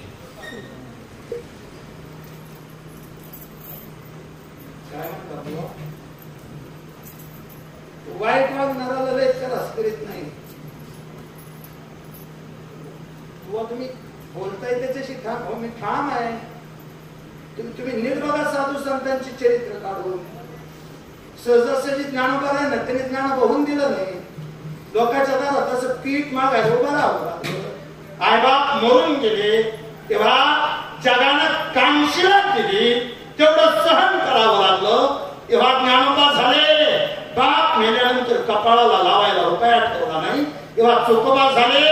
काय म्हणतात. वाईट वागणाऱ्याला लय त्रास करीत नाही. तुम्ही बोलताय त्याच्याशी ठाम मी ठाम आहे. तुम्ही नीट बघा साधू संतांची चरित्र काढून. सहजासहजी ज्ञानोबा आहे ना त्यांनी ज्ञानोबा होऊन दिलं नाही. लोकांच्या दारात असं पीठ मागायला उभा राहावं. आईबाप मरून गेले तेव्हा जगानं कांशीला दिली तेवढं सहन करावं लागलं. तेव्हा ज्ञानोबा झाले. बाप मेल्यानंतर कपाळाला लावायला रुपया ठेवला नाही. तेव्हा चोकोबा झाले.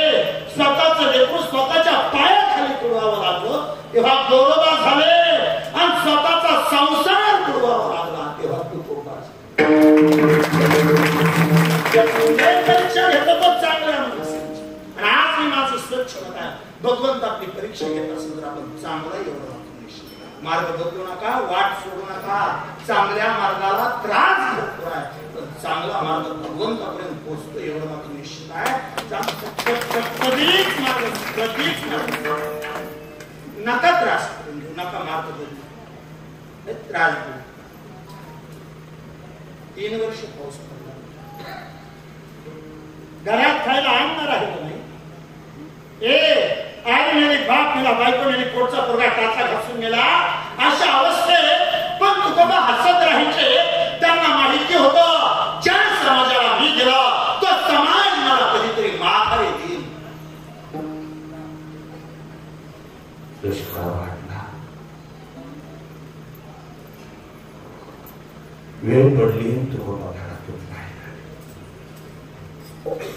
स्वतःच लेकरू स्वतःच्या पायाखाली तुडवावं लागलं. तेव्हा गौरबा झाले आणि स्वतःचा संसार तुडवावा लागला. तेव्हा तुकोबा परीक्षा घेतो तो चांगल्या माणसाची. आणि आज मी माझं स्वच्छ मत आहे भगवंत आपली परीक्षा घेत असेल तर आपण चांगला एवढं मार्ग बदलू नका वाट सोडू नका. चांगल्या मार्गाला त्रास होतो आहे पण चांगला मार्ग भगवंतापर्यंत पोहोचतो एवढं मात्र निश्चित आहे. कधीच नका त्रास करून घेऊ नका मार्ग बदलू त्रास देऊ. 3 वर्ष पाऊस पडला घरात खायला अन्न राहिलं नाही. आई नेली बाप नेला बायको नेली पोटचा पोरगा टाचा घासून गेला. अशा अवस्थेत पण तुकोबा हसत राहायचे. त्यांना माहिती होतं ज्या वेळ पडली तुकोबा घरातून बाहेर आले.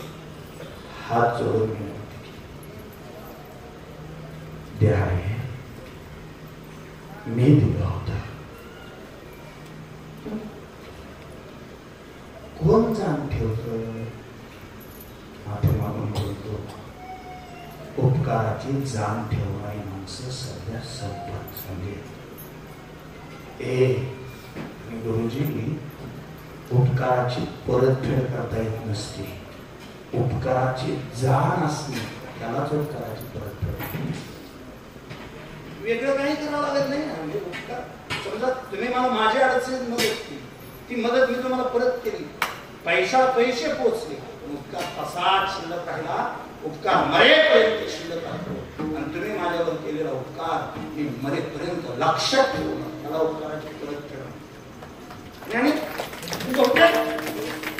हात जोडून विनंती केली, द्या रे, मी दिला होता. कोण जाण ठेवत, माफी मागून बोलतो, उपकाराची जाण ठेवणारी माणसं सध्या संपत झाली. गुरुजी, उपकाराची परतफेड करता येत नसते, उपकाराची जाण असते त्यालाच उपकाराची परतफेड. वेगळं काही करावं लागत नाही. म्हणजे उपकार, समजा तुम्ही मला माझ्या अडचणीत मदत केली, ती मदत मी तुम्हाला परत केली, पैसे पोचले, उपकार तसाच शिल्लक राहिला, उपकार मरेपर्यंत शिल्लक राहतो. आणि तुम्ही माझ्यावर केलेला उपकार मी मरेपर्यंत लक्षात ठेवून त्याला उपकाराची परत ठेवणं. आणि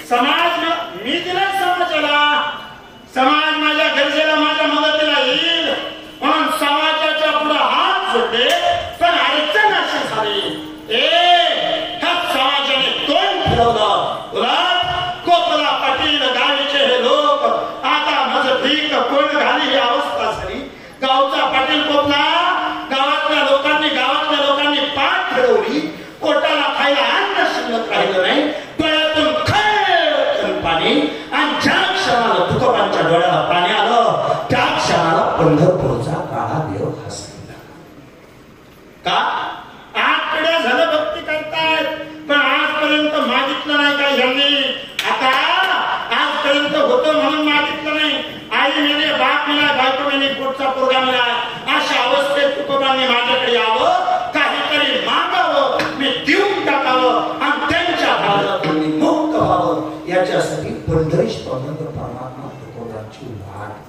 समाज मी दिला समाजाला, समाज माझ्या गरजेला माझ्या मदतीला येईल म्हणून समाजाच्या पुढे हात जोडले, पण अडचण अशी झाली, ह्या समाजाने तोंड फिरवलं. कोपला पाटील गावीचे हे लोक आता माझं भीक कोण घाली ही अवस्था झाली. गावचा पाटील कोपला, गावातल्या लोकांनी पाठ फिरवली, पोटाला खायला अन्न शिल्लक राहिलं नाही, डोळ्यातून खळखळ पाणी. आणि ज्या क्षणाला तुकोबांच्या डोळ्याला पाणी आलं त्या क्षणाला पंढरपूरचा काळा देव हसला. का? 8 पिढ्या झालं भक्ती करतायत, पण आजपर्यंत मागितलं नाही का यांनी? आता आजपर्यंत होतं म्हणून मागितलं नाही. आई मेले, बाप मेला, बायको मेली, पोटचा पोरगा मेला, अशा अवस्थेत तुकोबांनी माझ्याकडे यावं, काहीतरी मागावं, मी देऊन टाकावं आणि त्यांच्या भागातून मुक्त व्हावं. याच्यासाठी पंढरीश पंढर परमात्मा तुकोबांची वाट.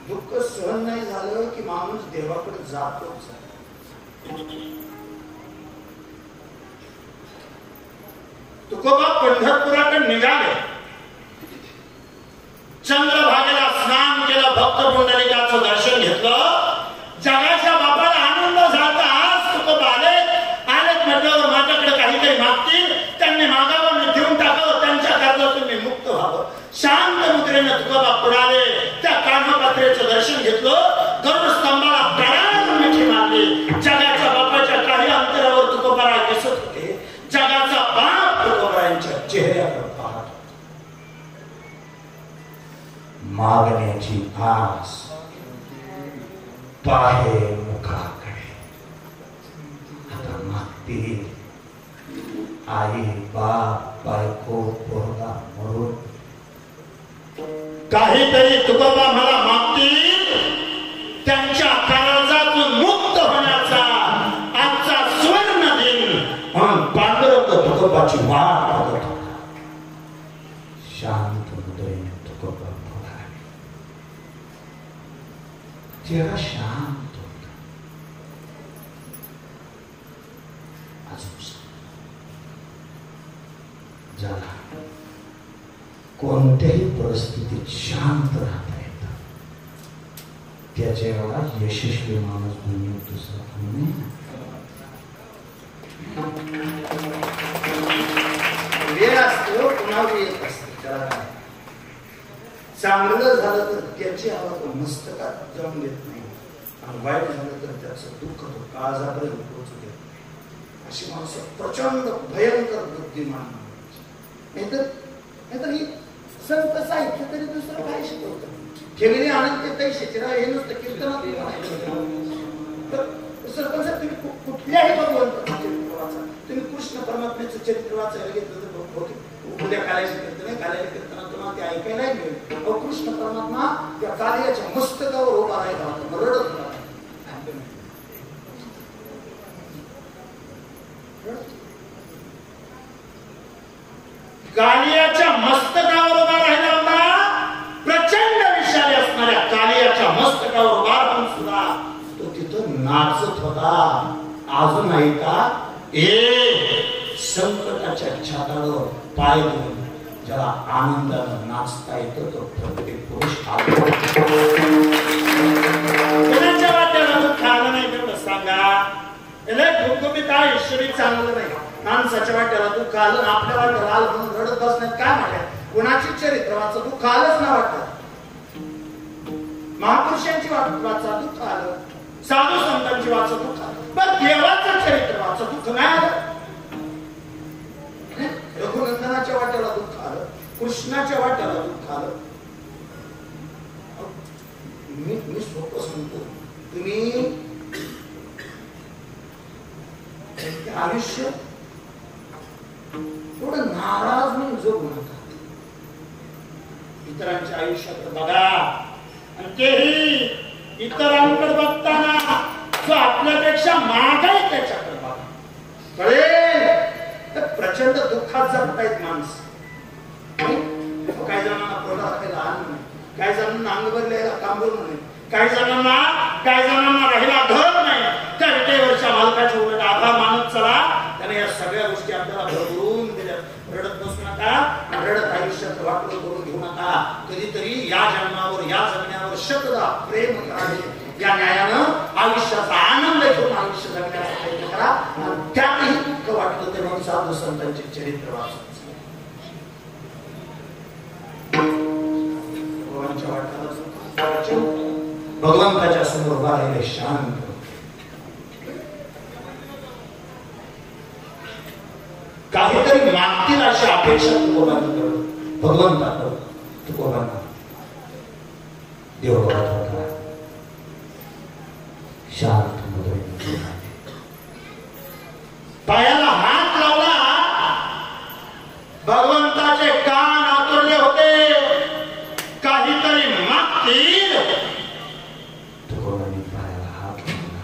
दुःख सहन नाही झालं की माणूस देवाकडे जातोच. तुकोबा पंढरपुराकडे निघाले, चंद्रभागेला स्नान केलं, भक्त पुंडलिकाचं दर्शन घेतलं. जगाच्या बापाला आनंद झाला. आज तुकोबा आले म्हटल्यावर माझ्याकडे काहीतरी मागतील, त्यांनी मागावं, मी देऊन टाकावं, त्यांच्या कर्जातून मी मुक्त व्हावं. शांत मुद्रेने तुकोबा पुढाले, त्या कानपात्रेचं दर्शन घेतलं, गरुड स्तंभाला कडान मिठी मारली. जगाच्या बापाच्या काही अंतरावर तुकोबाराय दिसत होते. जगाचा बाप तुकोबारायांच्या चेहऱ्याकडे पाहत. मागण्याची आस पाहे मुखाकडे, आता मागतील आई, बाप, बायको, पोरगा म्हणून काहीतरी तुकोबा मला मागतील. त्यांच्या कर्जातून मुक्त होण्याचा आजचा सुवर्ण दिन म्हणून पांडुरंग तुकोबाची वाट बघत होता. शांत हृदयाने तुकोबा बोलावे. चेहरा शांत होता. अजून ज्याला कोणत्याही परिस्थितीत शांत राहता येतं त्याच्या एवढा यशस्वी माणूस म्हणून दुसरा नाही. वेळ असतो, पुन्हा येत असते. त्याला काय चांगलं झालं तर त्याची हवा तो मस्तकात जाऊन देत नाही, आणि वाईट झालं तर त्याचं दुःख तो काळजापर्यंत पोहोचू देत नाही. अशी माणसं प्रचंड भयंकर बुद्धिमान नाहीतर ही संत साहित्य तरी दुसरं काय शिकवतं. ठेवले आनंद तैशेचराव हे नुसतं कीर्तनात सरपंच, तुम्ही कुठल्याही भगवंताचं चरित्र वाचा, तुम्ही कृष्ण परमात्म्याचं चरित्र वाचायला घेतलं तर उद्या काल्याचं कीर्तन आहे, काल्याच्या कीर्तनात तुम्हाला ते ऐकायलाही मिळेल. कृष्ण परमात्मा त्या काल्याच्या मस्तकावर उभा राहिला होता, रडत होता. कालियाच्या मस्तकावर उभा राहिला होता. प्रचंड विषारी असणाऱ्या कालियाच्या मस्तकावर उभा राहून सुद्धा तो तिथं नाचत होता. अजून ऐका, संकटाच्या छातावर पाय देऊन ज्याला आनंदानं नाचता येतं तो प्रत्येक पुरुष कोणाच्या वाट्याला दुःख आलं गुपगुपीत आयुष्य चांगलं नाही. माणसाच्या वाट्याला दुःख आलं, आपल्या वाट्याला आलं म्हणून रडत बसण्यात काय म्हणतात. कुणाची चरित्र वाचा दुःख आलंच ना वाटत. महापुरुषांची वाचा दुःख आलं, साधू संतांची वाचा दुःख आलं, पण देवाचं चरित्र वाचा दुःख नाही आलं. रघुनंदनाच्या वाट्याला दुःख आलं, कृष्णाच्या वाट्याला दुःख आलं. मी सोपं सांगतो, तुम्ही आयुष्य थोडं नाराज म्हणून जगू नका. इतरांच्या आयुष्यात बघा, आणि तेही इतरांकडे बघताना जो आपल्यापेक्षा माग आहे त्याच्याकडे बघा. कळेल प्रचंड दुःखात जगतायत माणसं. काही जणांना पोटाला खायला अन्न नाही, काही जणांना अंग भरलेला कांबूर नाही, काही जणांना राहिला घर नाही. त्या विटेवरच्या मालकाच्या उलट आभार मानत चला. त्याने या सगळ्या गोष्टी आपल्याला भरवून दिल्या. रडत बसू नका, रडत आयुष्यात वाटलं करून घेऊ नका. कधीतरी या जन्मावर, या जगण्यावर शतदा प्रेम करावे. या न्यायानं आयुष्याचा आनंद घेऊन आयुष्य जगण्याचा प्रयत्न करा. आणि त्यातही दुःख वाटलं ते मग साधू संतांचे चरित्र वाचायचं. भगवानच्या वाटाला भगवंताच्या समोर राहिले शांत. काहीतरी मागतील अशी अपेक्षा तुकोबांना भगवंताकडे. तुकोबांना देव बघत होता शांत मध्ये. पायाला हात लावला, भगवंताचे कान आतुरले होते. काहीतरी मागतील. तुकोबांनी पायाला हात लावला,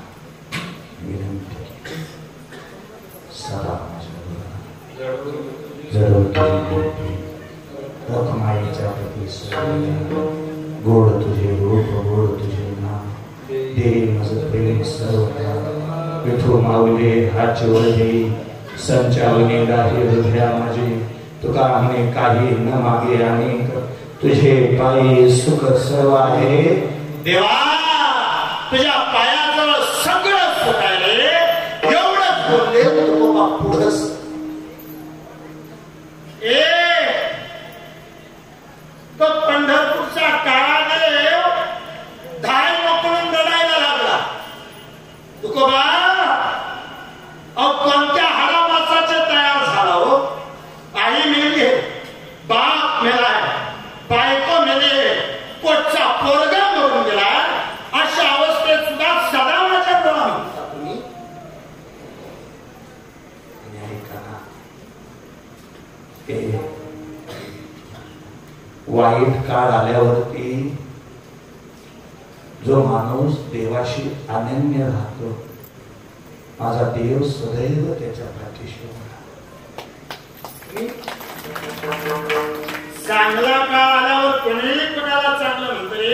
विनंती सदा रखमाईच्या प्रती गोड तुझे रूप, गोड तुझे नाम, दे मज प्रेम सर्व. विठू माऊले हाची वळदे, संचावने गाठी हृदया माझे. तुका म्हणे काही न मागे अनेक, तुझे पायी सुख सर्व आहे. देवा तुझ्या पायाजवळ सगळं सुख आहे. एवढंच बोलले तुकोबा पुढंच. तो पंढरपूरचा काळादेव धाय मोकळून रडायला लागला. तुकोबा कोणत्या हरामासाचे तयार झाला हो. आई मेली, बाप मेलाय, बायको मेली, पोटचा पोरगा मरून गेला. अशा अवस्थेत सुद्धा सदा माझ्या डोळा म्हणता तुम्ही. वाईट काळ आल्यावरती जो माणूस देवाशी अनन्य राहतो, माझा देव सदैव त्याच्या पाठीशी होता. चांगला काळ आल्यावर कोणीही कोणाला चांगलं म्हणते,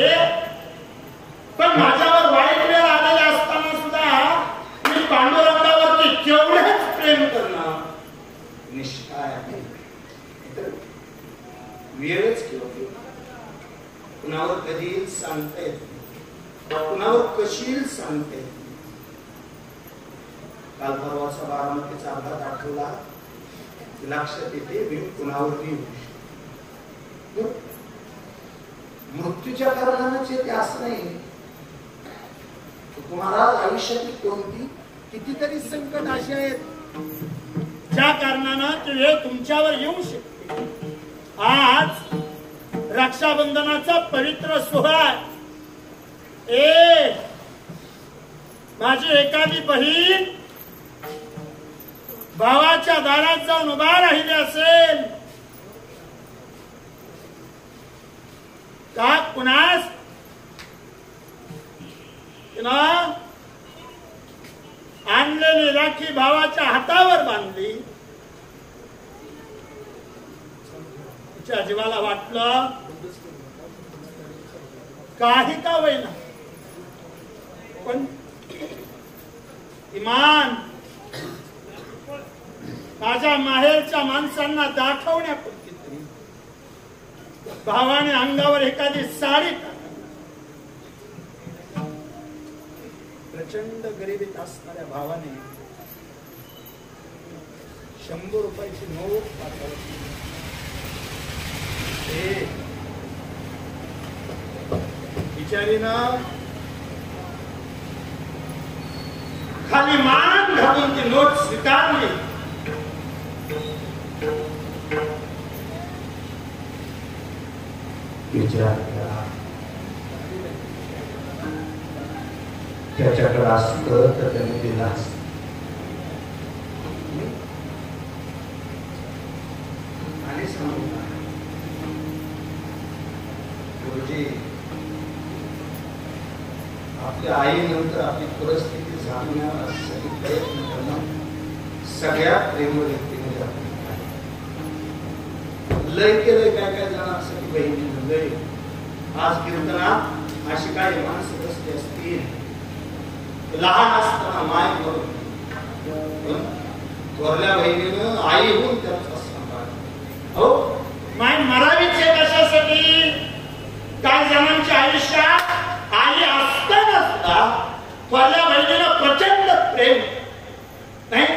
पण माझ्यावर वाईट वेळ आलेला असताना सुद्धा मी पांडुरंगावरती केवढेच प्रेम करणार. निष्काय वेळच केवळ कुणावर कधी सांगता येत नाही, कुणावर कशी सांगता येत नाही. काल परवाचा बारामतीचा अपघात आठवला, लक्षात येते वेळ कुणावरही होऊ शकते. मृत्यूच्या कारणानेच येते असं नाही. तुम्हाला आयुष्यातील कोणती कितीतरी संकट अशी आहेत ज्या कारणानं ती वेळ तुमच्यावर येऊ शकते. आज रक्षाबंधनाचा पवित्र सोहळा. माझी एखादी बहीण भावाच्या दारात जाऊन उभा राहिली असेल का कुणास आणलेली राखी भावाच्या हातावर बांधली. तिच्या जीवाला वाटलं काही का होईना, पण इमान माझ्या माहेरच्या माणसांना दाखवण्यापुरती तरी भावाने अंगावर एखादी साडी प्रचंड गरिबीत असणाऱ्या भावाने 100 रुपयाची नोट पाठवली. बिचारीनं खाली मान घालून ती नोट स्वीकारली. विचार करा, त्याच्याकडे असतं तर त्याने दिला असतं. आणि सांगू गुरुजी, आपल्या आईनंतर आपली परिस्थिती जाणण्यासाठी प्रयत्न करणं सगळ्यात प्रेम व्यक्तीमध्ये आपण लय केलंय. काय काय जणांसाठी बहिणी लय. आज कीर्तनात अशी काही माणसं बसली असतील, लहान असताना माय म्हणून थोरल्या बहिणीनं आई होऊन त्यांचा सांभाळ. हो, माय मरावीच आहे कशासाठी? काही जणांच्या आयुष्यात आई असताना थोरल्या बहिणीनं प्रचंड प्रेम नाही.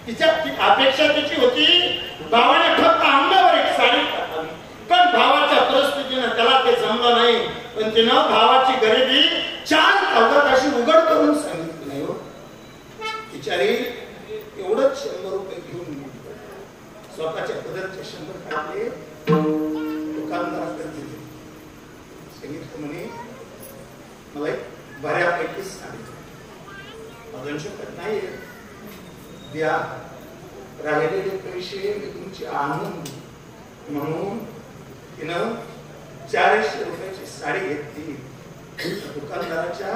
तिच्या अपेक्षा तिची होती भावाने फक्त अंगावर एक साडी टाकावी, पण भावाच्या परिस्थितीनं त्याला ते जमलं नाही. पण तिनं भावाची गरिबी 4 कागदात अशी उघड करून सांगितली नाही. हो, बिचारी एवढंच 100 रुपये घेऊन स्वतःच्या पदरचे 100 काढले, दुकानदाराकडे दिले. सांगितलं म्हणे मला एक बऱ्यापैकी साडी अजून शकत नाही द्या, राहिलेले पैसे मी तुमचे आणून. म्हणून तिनं 400 रुपयाची साडी घेतली. दुकानदाराच्या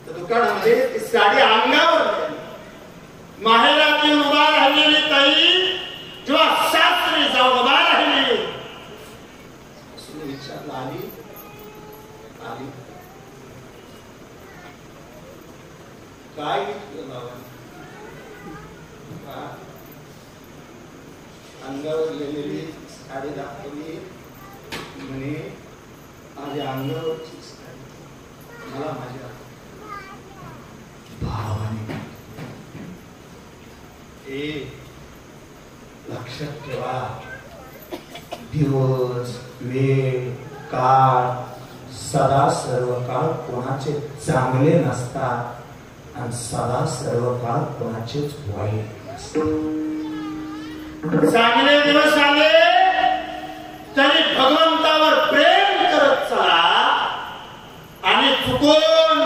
दुकानामध्ये ती साडी अंगावर घेतली. माहेरात येऊन उभा राहिलेली ताई जेव्हा सासरी जाऊन उभा राहिली, विचारला आली आली काय घेतलं बाबा? अंगावर गेलेली साडी दाखवली. म्हणे माझ्या अंगावरची साडी मला माझ्या भावाने. लक्षात ठेवा, दिवस वेळ काळ सदा सर्व काळ कोणाचे चांगले नसतात आणि सदा सर्व काळ कोणाचेच वाईट नसतात. चांगले दिवस आले तरी भगवंतावर प्रेम करत चला, आणि चुकून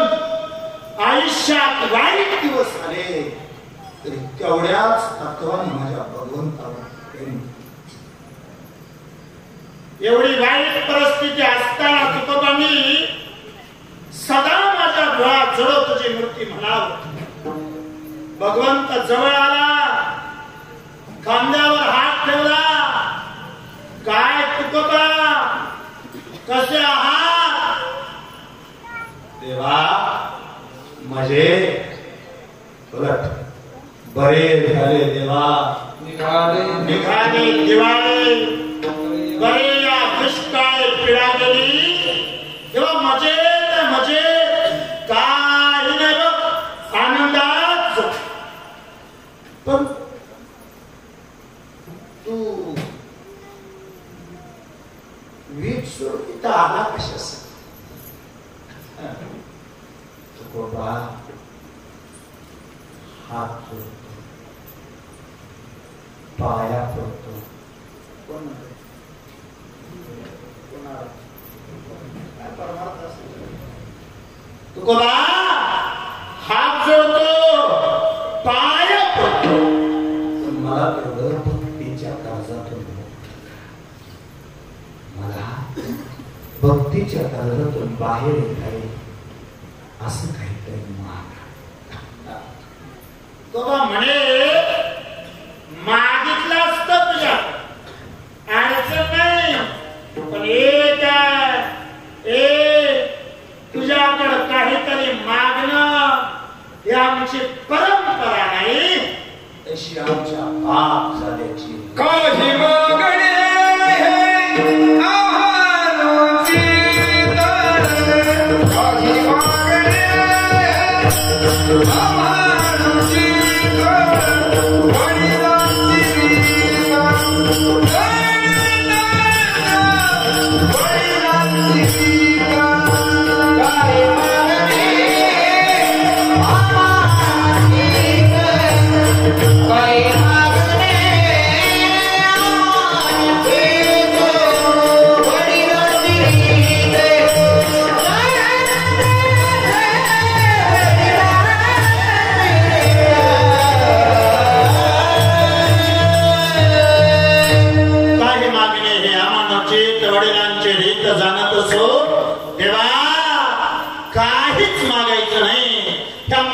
आयुष्यात वाईट दिवस आले तरी तेवढ्याच तत्वाने माझ्या भगवंतावर प्रेम. एवढी वाईट परिस्थिती असताना तुकोबांनी सदा माझ्या डोळ्यात जळो तुझी मूर्ती म्हणावं. भगवंत जवळ आला, खांद्यावर हात ठेवला. काय तुकोबा, कसे आहात? देवा मजे उलट बरे झाले देवा. निघाली दिवाळी, बरे या दुष्काळी पिढा गेली. तेव्हा मजेत मजेत काही नाही बघ, आनंदात. पण तू वीज सोडून इथं आला कशासाठी? तुकोबा हात जोडतो, पाया पडतो. कोण म्हणतो? तुकोबा हात जोडतो, पाया पडतो. पण मला तेवढं भक्तीच्या कर्जातून, मला भक्तीच्या कर्जातून बाहेर येता येईल असं काहीतरी माग. तुकोबा म्हणे मागितलं असतं तुझ्या अडचण नाही, पण एक तुझ्याकडं काहीतरी मागणं ही आमची परंपरा नाही, तशी आमच्या पाप झाल्याची. काही मागणे काही मागणे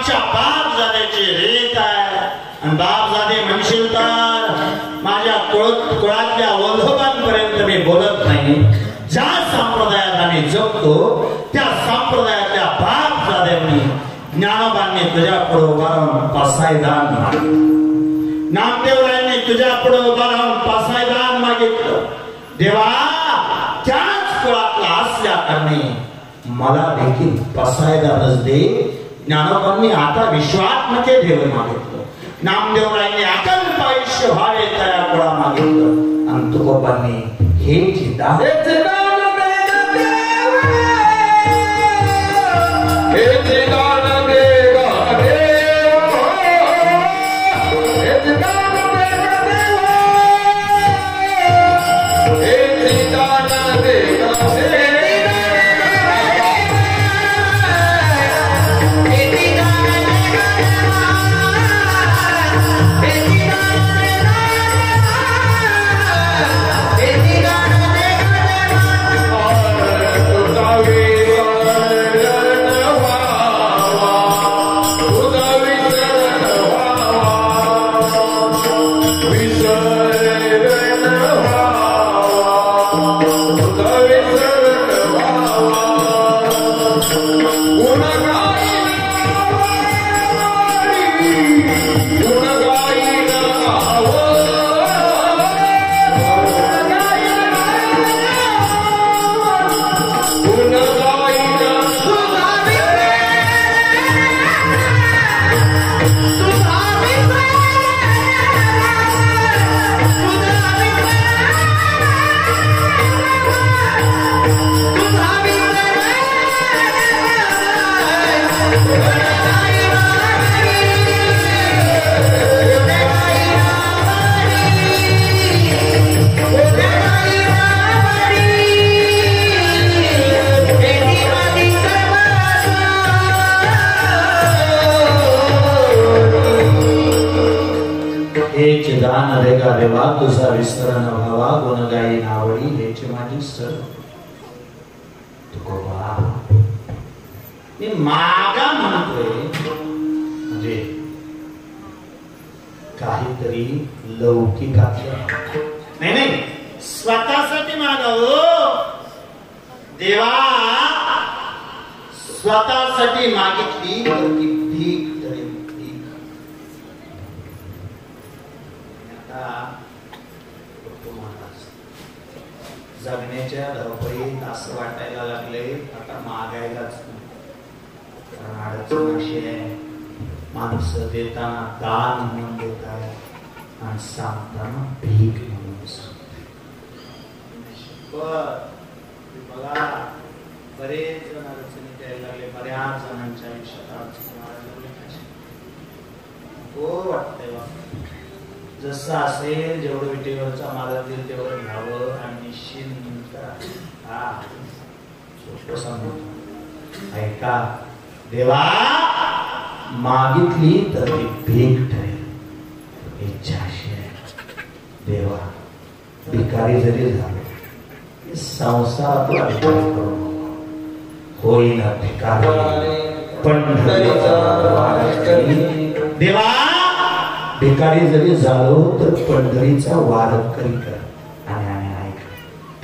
मागच्या बाप जाद्याची रीत आहे. आणि बाप जादे म्हणशील तर माझ्या कुळातल्या वंधोबांपर्यंत मी बोलत नाही. ज्या संप्रदायात आम्ही जगतो त्या संप्रदायातल्या बाप जाद्यांनी ज्ञानोबांनी तुझ्या पुढे उभा राहून पासायदान मागितलं. नामदेवरायांनी तुझ्या पुढे उभा राहून पासायदान मागितलं. देवा त्याच कुळातला असल्या कारणे मला देखील पासायदानच दे. ज्ञानोबांनी आता विश्वात्मके देव मागितलं. नामदेवरायांनी अकल्प आयुष्य व्हावे त्या कुळा मागितलं. आणि तुकोबांनी हे चिता देवा तुझा विसर न व्हावा. गुण गाई नावडी हेची माझी सर. तुकोबा मी मागा म्हणतोय म्हणजे काहीतरी लौकिकातलं नाही नाही स्वतःसाठी मागावं. देवा स्वतःसाठी मागितली तर ती भीक तरी जगण्याच्या धावपळीत असं वाटायला लागले आता मागायलाच कारण अडचण अशी आहे. माणसं देताना दान म्हणून देत आहे आणि सांगताना भीक म्हणून सांगताय. मला बरेच जण अडचणी द्यायला लागले. बऱ्याच जणांच्या आयुष्यात अडचणी वाटतंय जसं असेल जेवढं विटेवरचा माल देईल तेवढं घ्यावं आणि निश्चिंत ऐका. देवा मागितली तर ती भीक ठरेल. इच्छाशी देवा भिकारी जरी झालो संसारातला भिकारी करू होईना भिकारी पंढरीचा देवा. भिकारी जरी झालो तर पंढरीचा वारकरी कर आणि आम्ही ऐक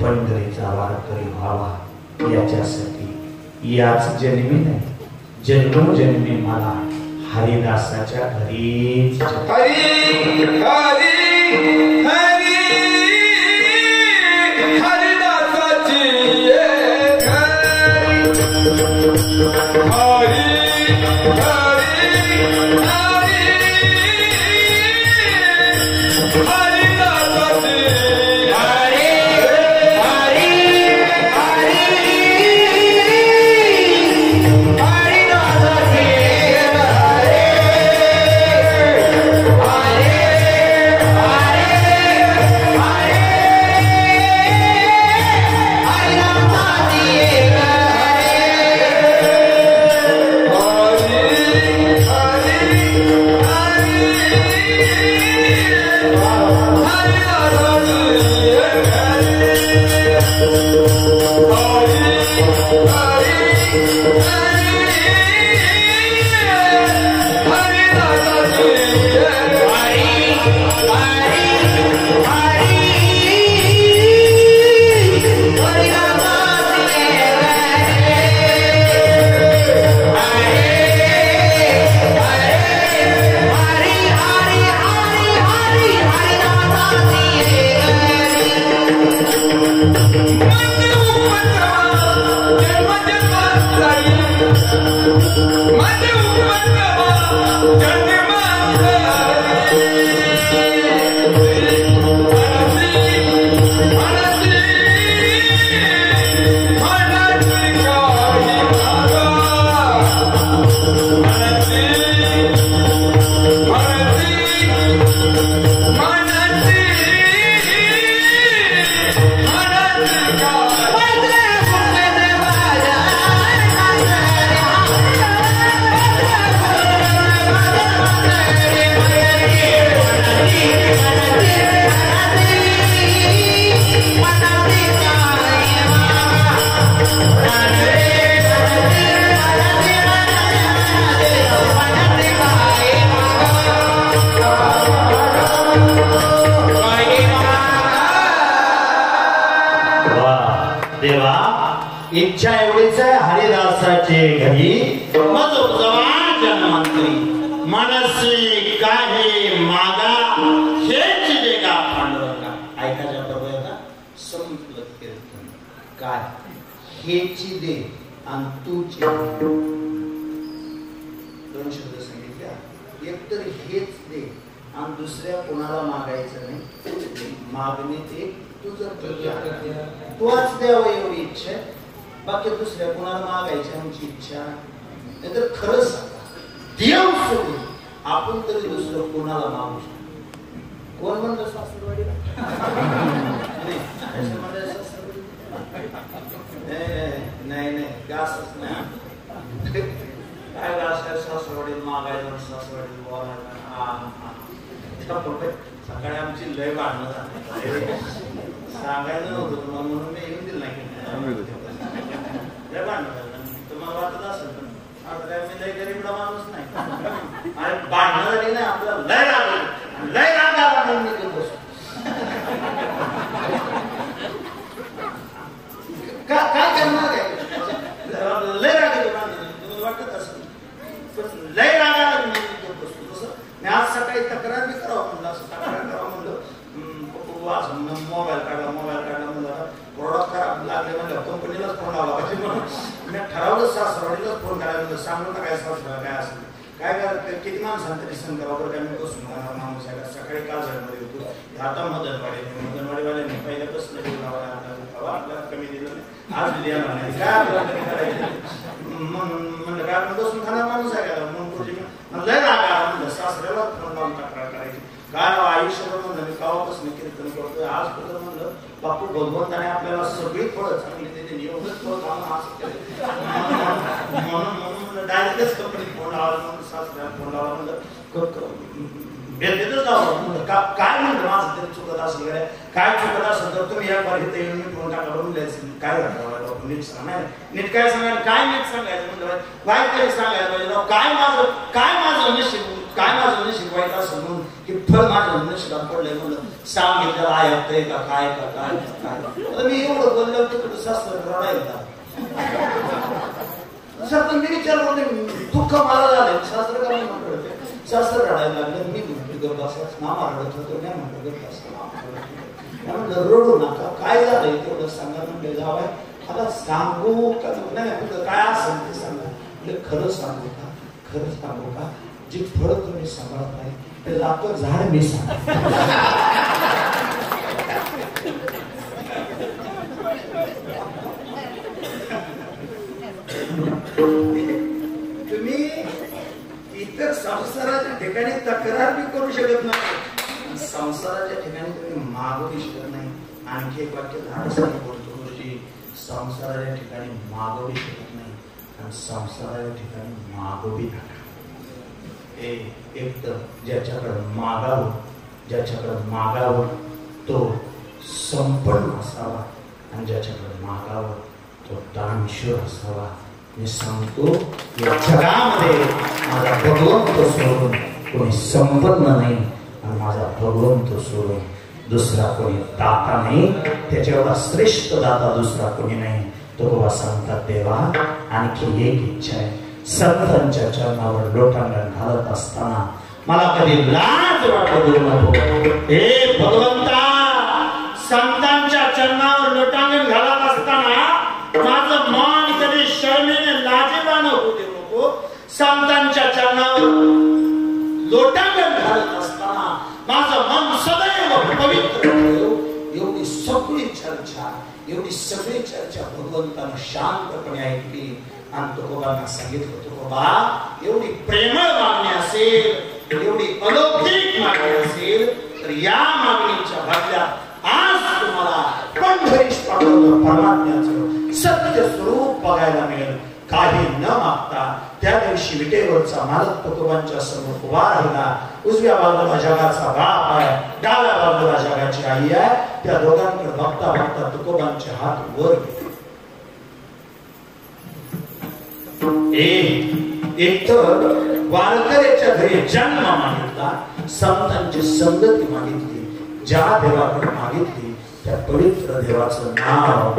पंढरीचा वारकरी व्हावा याच्यासाठी याच जन्मी नाही जन्मोजन्मी मला हरिदासाच्या घरीच हरी हरी हरी हरिदासाची हरी इच्छा एवढीच आहे हरिदासाचे घरी मग जवान जन्मंत्री मनसी काहे मागा हेच देगा पांडुरंगा. ऐकायच्या बरोबर का संपलं कीर्तन काय हेची दे आणि तूची दोन शब्द सांगितले. एक तर हेच दे आणि दुसऱ्या कोणाला मागायचं नाही. मागणे ते तुझं तूच द्यावं एवढी इच्छा आहे. बाकी दुसऱ्या कोणाला मागायची आमची इच्छा नाही. तर खरंच सांगा देव सोडून आपण तरी दुसरं कोणाला मागू शकतो. कोण म्हणलं सासरवाडीला नाही नाही गासच नाही. काय गास आहे सासरवाडीला मागायला सासरवाडीला बोलायला. सकाळी आमची लय भांडणं झाली. सांगायला नव्हतं म्हणून मी येऊन दिलं नाही. लय भांडणं झालं. तुम्हाला वाटत असेल पण आता काय मी लय गरीबला माणूस नाही. आणि भांडणं झाली नाही आपल्याला लय राग लय राग आला म्हणून मी घेऊन बसतो. काय करणार आहे लय राग येतो तुम्हाला वाटत असेल पण लय राग आला म्हणून मी घेऊन बसतो. तसं मी आज सकाळी तक्रार बी करावं म्हणलं. असं तक्रार करावं म्हणलं. मोबाईल काढला म्हणलं प्रोडक्ट खराब लागले म्हणलं कंपनीलाच फोन लावला पाहिजे म्हणून मी ठरवलं सासरवाडीलाच फोन करायला म्हणलं. सांगू नका काय सासरवाडीला काय असेल काय काय किती माणसांचं रिसन करावं काय मी बसून माणूस आहे. सकाळी काल झाडमध्ये होतो आता मदनवाडीवाल्याने पहिल्यापासून जीव लावायला आपल्याला कमी दिलं नाही. आज दिली नाही काय आपल्याला करायचं म्हणलं काय आपण बसून खाणार माणूस आहे का म्हणून पुढची लय राग आला म्हणलं सासऱ्याला फोन लावून तक्रार करायची. काय आयुष्यभर म्हणलं मी कावापासून कीर्तन करतोय. आज कुठं म्हणलं बापू भगवंताने आपल्याला सगळी फळं चांगली दिली एवढंच फळ काम असं केलं म्हणून म्हणलं डायरेक्टच कंपनीत फोन लावला म्हणून सासऱ्याला फोन लावला म्हणलं भेटतच लावलं म्हणलं काय म्हणलं माझं तरी चुकत असेल काय चुकत असेल तर तुम्ही या बार इथे येऊन मी फोन टाका बघून द्यायचं काय घडलं नीट सांगा नीट काय सांगायला काय नीट सांगायचं म्हणलं वाईट काही सांगायला पाहिजे काय माझं नशीब काय माझं नशीब वाईट असं म्हणून की फळ माझं नशिबात पडलंय म्हणलं सांगितलं ऐकतंय का काय मी एवढं बोललं तिकडं सासर रडायला सर पण मी विचारलं दुःख मला झालं सासर का म्हणलं सासर रडायला लागलं. मी गप्प असं मामा रडत होतो नाही म्हणलं गप्प असं म्हणलं रडू नका काय झालंय तेवढं सांगा म्हणलं जावं आता सांगू का नाही काय असेल ते सांगा म्हणजे खरं सांगू का जी फळ तुम्ही सांभाळत नाही ते लाखो झाड मी सांग. तुम्ही इतर संसाराच्या ठिकाणी तक्रार बी करू शकत नाही. संसाराच्या ठिकाणी तुम्ही मागू शकत नाही. आणखी एक वाक्य धाडसाने बोलतो गुरुजी संसाराच्या ठिकाणी मागू शकत नाही आणि संसाराच्या ठिकाणी मागू बी नका. एक तर ज्याच्याकडे मागावं तो संपन्न असावा आणि ज्याच्याकडे मागावं तो दानशूर असावा. मी सांगतो या जगामध्ये माझा भगवंत सोडून कोणी संपन्न नाही माझा भगवंत सोडून दुसरा कोणी दाता नाही, त्याच्या एवढा श्रेष्ठ दाता दुसरा कोणी नाही. तुकोबा सांगतात देवा आणखी एक इच्छा आहे, संतांच्या चरणावर लोटांगण घालत असताना मला कधी लाज वाटू देऊ नको. हे भगवंता, संतांच्या चरणावर लोटांगण घालत असताना माझं मन कधी शर्मेने लाजेवान होऊ देऊ नको. संतांच्या चरणावर लोटांगण घालत असताना माझं मन सदैव पवित्र ठेव. एवढी सगळी चर्चा, एवढी सगळी चर्चा भगवंतानं शांतपणे ऐकली आणि तुकोबांना सांगितलं, तुकोबा एवढी प्रेमळ मागणी असेल, एवढी अलौकिक मागणी असेल तर या मागणीच्या बदल्यात आज तुम्हाला पंढरीस पाठवलं परमात्म्याचं सत्य स्वरूप बघायला मिळेल. काही न मागता त्या दिवशी विटेवरचा मालक तुकोबांच्या समोर उभा राहिला. उजव्या बाजूला जगाचा बाप आहे, डाव्या बाजूला जगाची आई आहे. त्या दोघांकडे बघता बघता तुकोबांचे हात वर एक तर वारकऱ्याच्या घरी जन्म मागितला, संतांची संगती मागितली, ज्या देवाकडे मागितली त्या पवित्र देवाचं नाव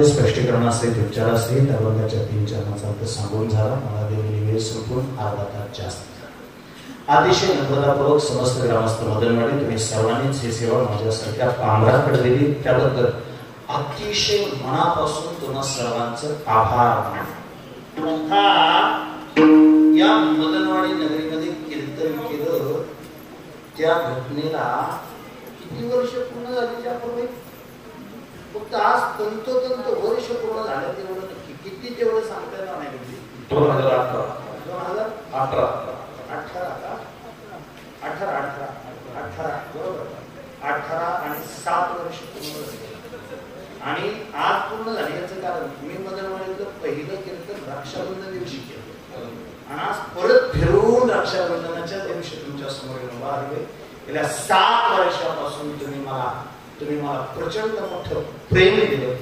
स्पष्टीकरणासहित उपचारासहित अभंगाच्या 3 चरणाचा अर्थ सांगून झाला. मला दिलेली वेळ संपून अर्धा तास जास्त. अतिशय नम्रतापूर्वक समस्त ग्रामस्थ मदनवाडी तुम्ही सर्वांनीच ही सेवा माझ्यासारख्या पामराकडे दिली, त्याबद्दल अतिशय मनापासून तुम्हा सर्वांचं आभार मानतो. या मदनवाडी नगरीमध्ये कीर्तन केलं त्या घटनेला किती वर्ष पूर्ण झाली त्यापूर्वी? फक्त आज तंतोतंत वर्ष पूर्ण झालं तेवढं नक्की. किती तेवढं सांगता येणार नाही. 2018 2018 का 18 बरोबर 18 आणि 7 वर्ष पूर्ण झाली आणि आज पूर्ण झाली. याचं कारण मी मदनवाडीतलं पहिलं कीर्तन रक्षाबंधन दिवशी केलं आणि आज परत फिरून रक्षाबंधनाच्या दिवशी तुमच्या समोर उभा आहे. गेल्या 7 वर्षापासून तुम्ही मला प्रचंड मोठं प्रेम दिलं,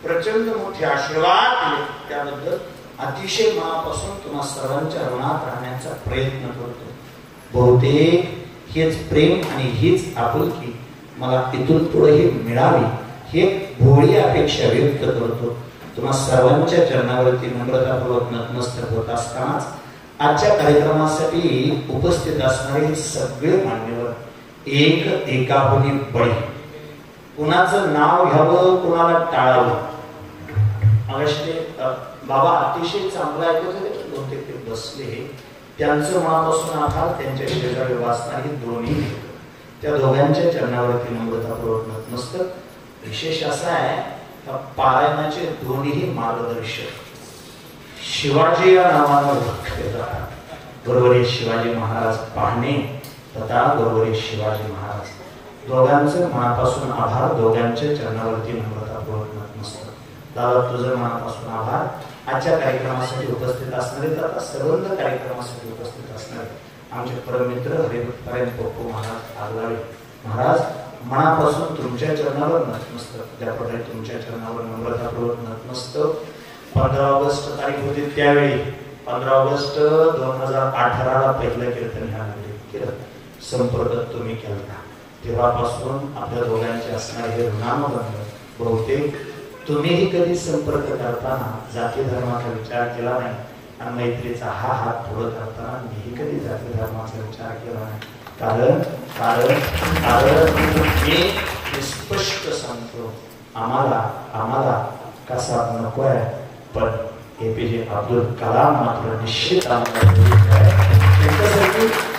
प्रचंड मोठे आशीर्वाद दिले, त्याबद्दल अतिशय मनापासून तुम्हा सर्वांच्या ऋणात राहण्याचा प्रयत्न करतो. बहुतेक हेच प्रेम आणि हीच आपुलकी मला इथून पुढेही मिळावी हे भोळी अपेक्षा व्यक्त करतो. तुम्हा सर्वांच्या चरणावरती नम्रतापूर्वक नतमस्तक होत असतानाच आजच्या कार्यक्रमासाठी उपस्थित असणारे सगळे मान्यवर एकाहुनी बळी, कुणाचं नाव घ्यावं कुणाला टाळावं. अवश्य बाबा अतिशय चांगलं ऐकत होते, बहुतेक ते बसले, त्यांचं मनापासून आभार. त्यांच्या शेजारी वाचणारी दोन्ही त्या दोघांच्या चरणावरती नम्रतापूर्वक नतमस्तक. विशेष असा आहे पारायणाचे दोन्ही मार्गदर्शक शिवाजी या नावानं ओळखले जातात. बरोबर शिवाजी महाराज पाहणे तथा बरोबर शिवाजी महाराज, दोघांचं मनापासून आभार. दोघांच्या चरणावरती नम्रतापूर्वक नतमस्तक. दादा तुझं मनापासून आभार. आजच्या कार्यक्रमासाठी उपस्थित असणारे तथा सर्वंद कार्यक्रमासाठी उपस्थित असणारे आमचे परममित्र हरिभक्तारायण पप्पू महाराज आगलावे महाराज, मनापासून तुमच्या चरणावर नतमस्तक. त्याप्रकारे तुमच्या चरणावर नम्रतापूर्वक नतमस्तक. 15 ऑगस्ट तारीख होती त्यावेळी 15 ऑगस्ट 2018 पहिलं कीर्तन ह्या केलं, संपर्क तुम्ही केला. तेव्हापासून आपल्या दोघांचे असणारे हे ऋणानुबंध. बहुतेक तुम्हीही कधी संपर्क करताना जाती धर्माचा विचार केला नाही आणि मैत्रीचा हा हात पुढे करताना मीही कधी जाती धर्माचा विचार केला नाही. कारण मी स्पष्ट सांगतो, आम्हाला कसा नको आहे, पण APJ अब्दुल कलाम मात्र निश्चित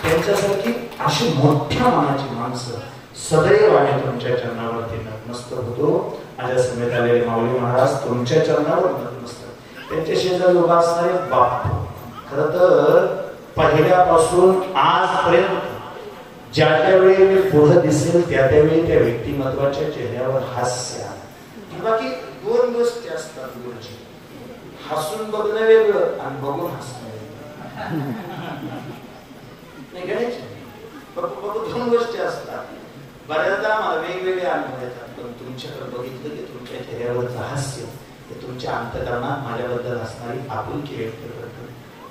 त्यांच्यासारखी अशी मोठ्या मनाची माणसं सदैव आम्ही तुमच्या चरणावरती नतमस्तक होतो. माझ्या समेत आलेले माऊली महाराज तुमच्या चरणावर नतमस्तक. त्यांच्या शेजारी उभा असणारे बापू, खर तर पहिल्यापासून आजपर्यंत ज्या त्यावेळी मी पुढे दिसेल त्या त्यावेळी त्या व्यक्तिमत्वाच्या चेहऱ्यावर हास्य. बाकी 2 गोष्टी असतात गुरुजी, हसून बघणं वेगळं आणि बघून हसणं वेगळं. नाही गणेश बघू 2 गोष्टी असतात. बऱ्याचदा मला वेगवेगळे अनुभव येतात, पण तुमच्याकडे बघितलं की तुमच्या चेहऱ्यावरचं हास्य हे तुमच्या अंतःकरणात माझ्याबद्दल असणारी आपुलकी व्यक्त करतं.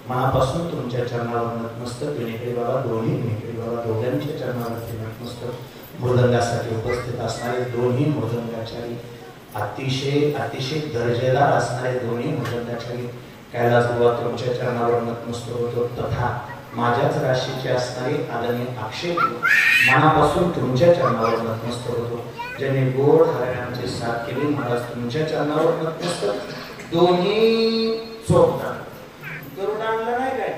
मनापासून तुमच्या चरणावर नतमस्तक. विनेकरी बाबा दोन्ही विनेकरी बाबा दोघांच्या चरणावरती नतमस्तक. मृदंगासाठी उपस्थित असणारे दोन्ही मृदंगाचारी, अतिशय दर्जेदार असणारे दोन्ही मृदंगाचारी कैलास बाबा तुमच्या चरणावर नतमस्तक होतो. तथा माझ्याच राशीचे असणारे आदरणीय अक्षय मनापासून तुमच्या चरणावर नतमस्तक होतो. ज्यांनी गोड हरण्यांची साथ केली महाराज तुमच्या चरणावर नतमस्तक. दोन्ही चोपतात. करून आणलं नाही काय?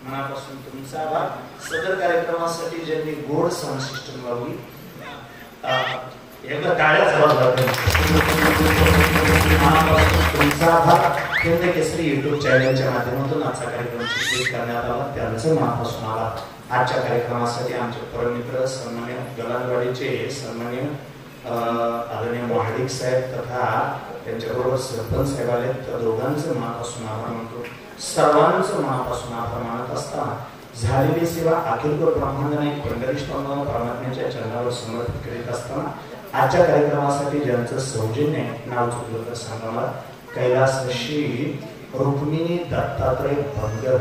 मनापासून तुमचा आभार. सदर कार्यक्रमासाठी ज्यांनी गोड साऊंड सिस्टम लावली एकदा टाळ्याच वाजवतात. मनापासून तुमचा आभार. केंद्र केसरी युट्यूब चॅनलच्या माध्यमातून आजचा कार्यक्रम चित्रित करण्यात आला, त्यांचं मनापासून आभार. आजच्या कार्यक्रमासाठी आमचे परममित्र सन्मान्य गलांडवाडीचे सन्मान्य आदरणीय महाडिक साहेब तथा त्यांच्याबरोबर सरपंच साहेब आले, त्या दोघांचं मनापासून आभार मानतो. सर्वांचं मनापासून आभार मानत असताना झालेली सेवा अखिलपूर ब्रह्मांड नाईक पंढरीश परमात्म्याच्या चरणावर समर्पित करीत असताना आजच्या कार्यक्रमासाठी ज्यांचं सौजन्य नाव चुकलं तर सांगा मला. कैलासशी रुक्मिणी दत्तात्रय बनगर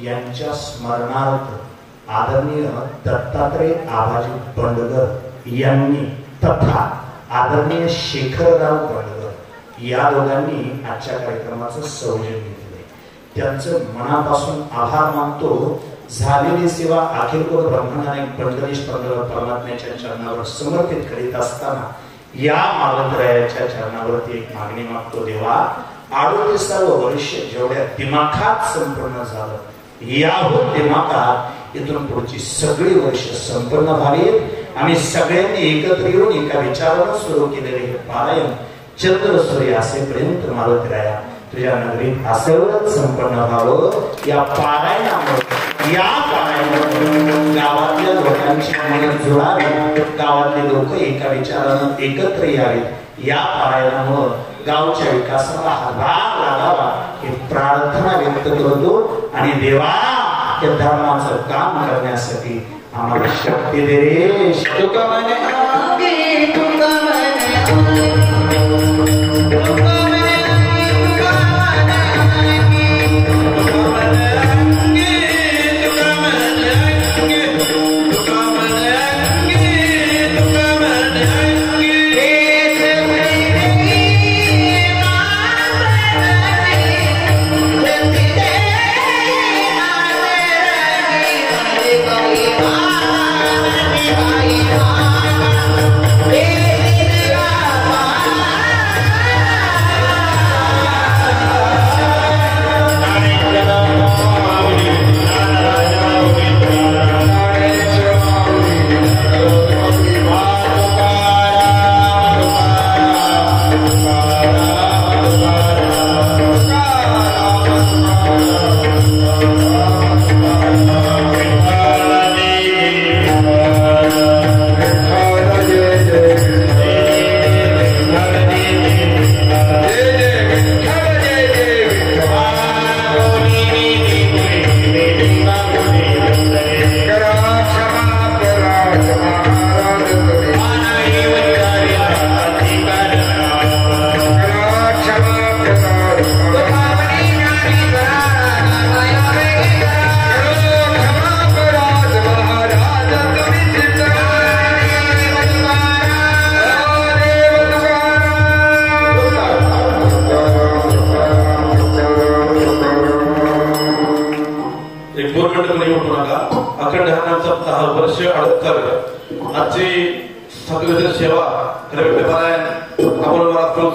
यांच्या स्मरणार्थ आदरणीय दत्तात्रय आबाजी बंडगर यांनी तथा आदरणीय शेखरराव बंडगर या दोघांनी आजच्या कार्यक्रमाचं सौजन्य दिले. त्यांचं मनापासून आभार मानतो. झालेली सेवा अखिलपूर ब्रह्मांड पंढरीश परमात्म्याच्या चरणावर समर्पित करीत असताना या मागंतरायाच्या चरणावरती एक मागणी मागतो. देवा 38 वर्ष जेवढ्या दिमाखात संपन्न झालं, याहून दिमाखात इथून पुढची सगळी वर्ष संपन्न व्हावीत. आम्ही सगळ्यांनी एकत्र येऊन एका विचारानं सुरू केलेले हे पारायण चंद्रसूर्य असेपर्यंत मारुतीराया तुझ्या नगरीत असंच संपन्न व्हावं या पारायणामुळे गावातल्या लोकांची मन जुळावी, गावातले लोक एका विचारानं एकत्र यावेत, या पारायणामुळे गावच्या विकासाला हातभार लागावा ही प्रार्थना व्यक्त करतो आणि देवा या धर्माचं काम करण्यासाठी आम्हाला शक्ती दे रे. तुका म्हणे आजची सेवा आपण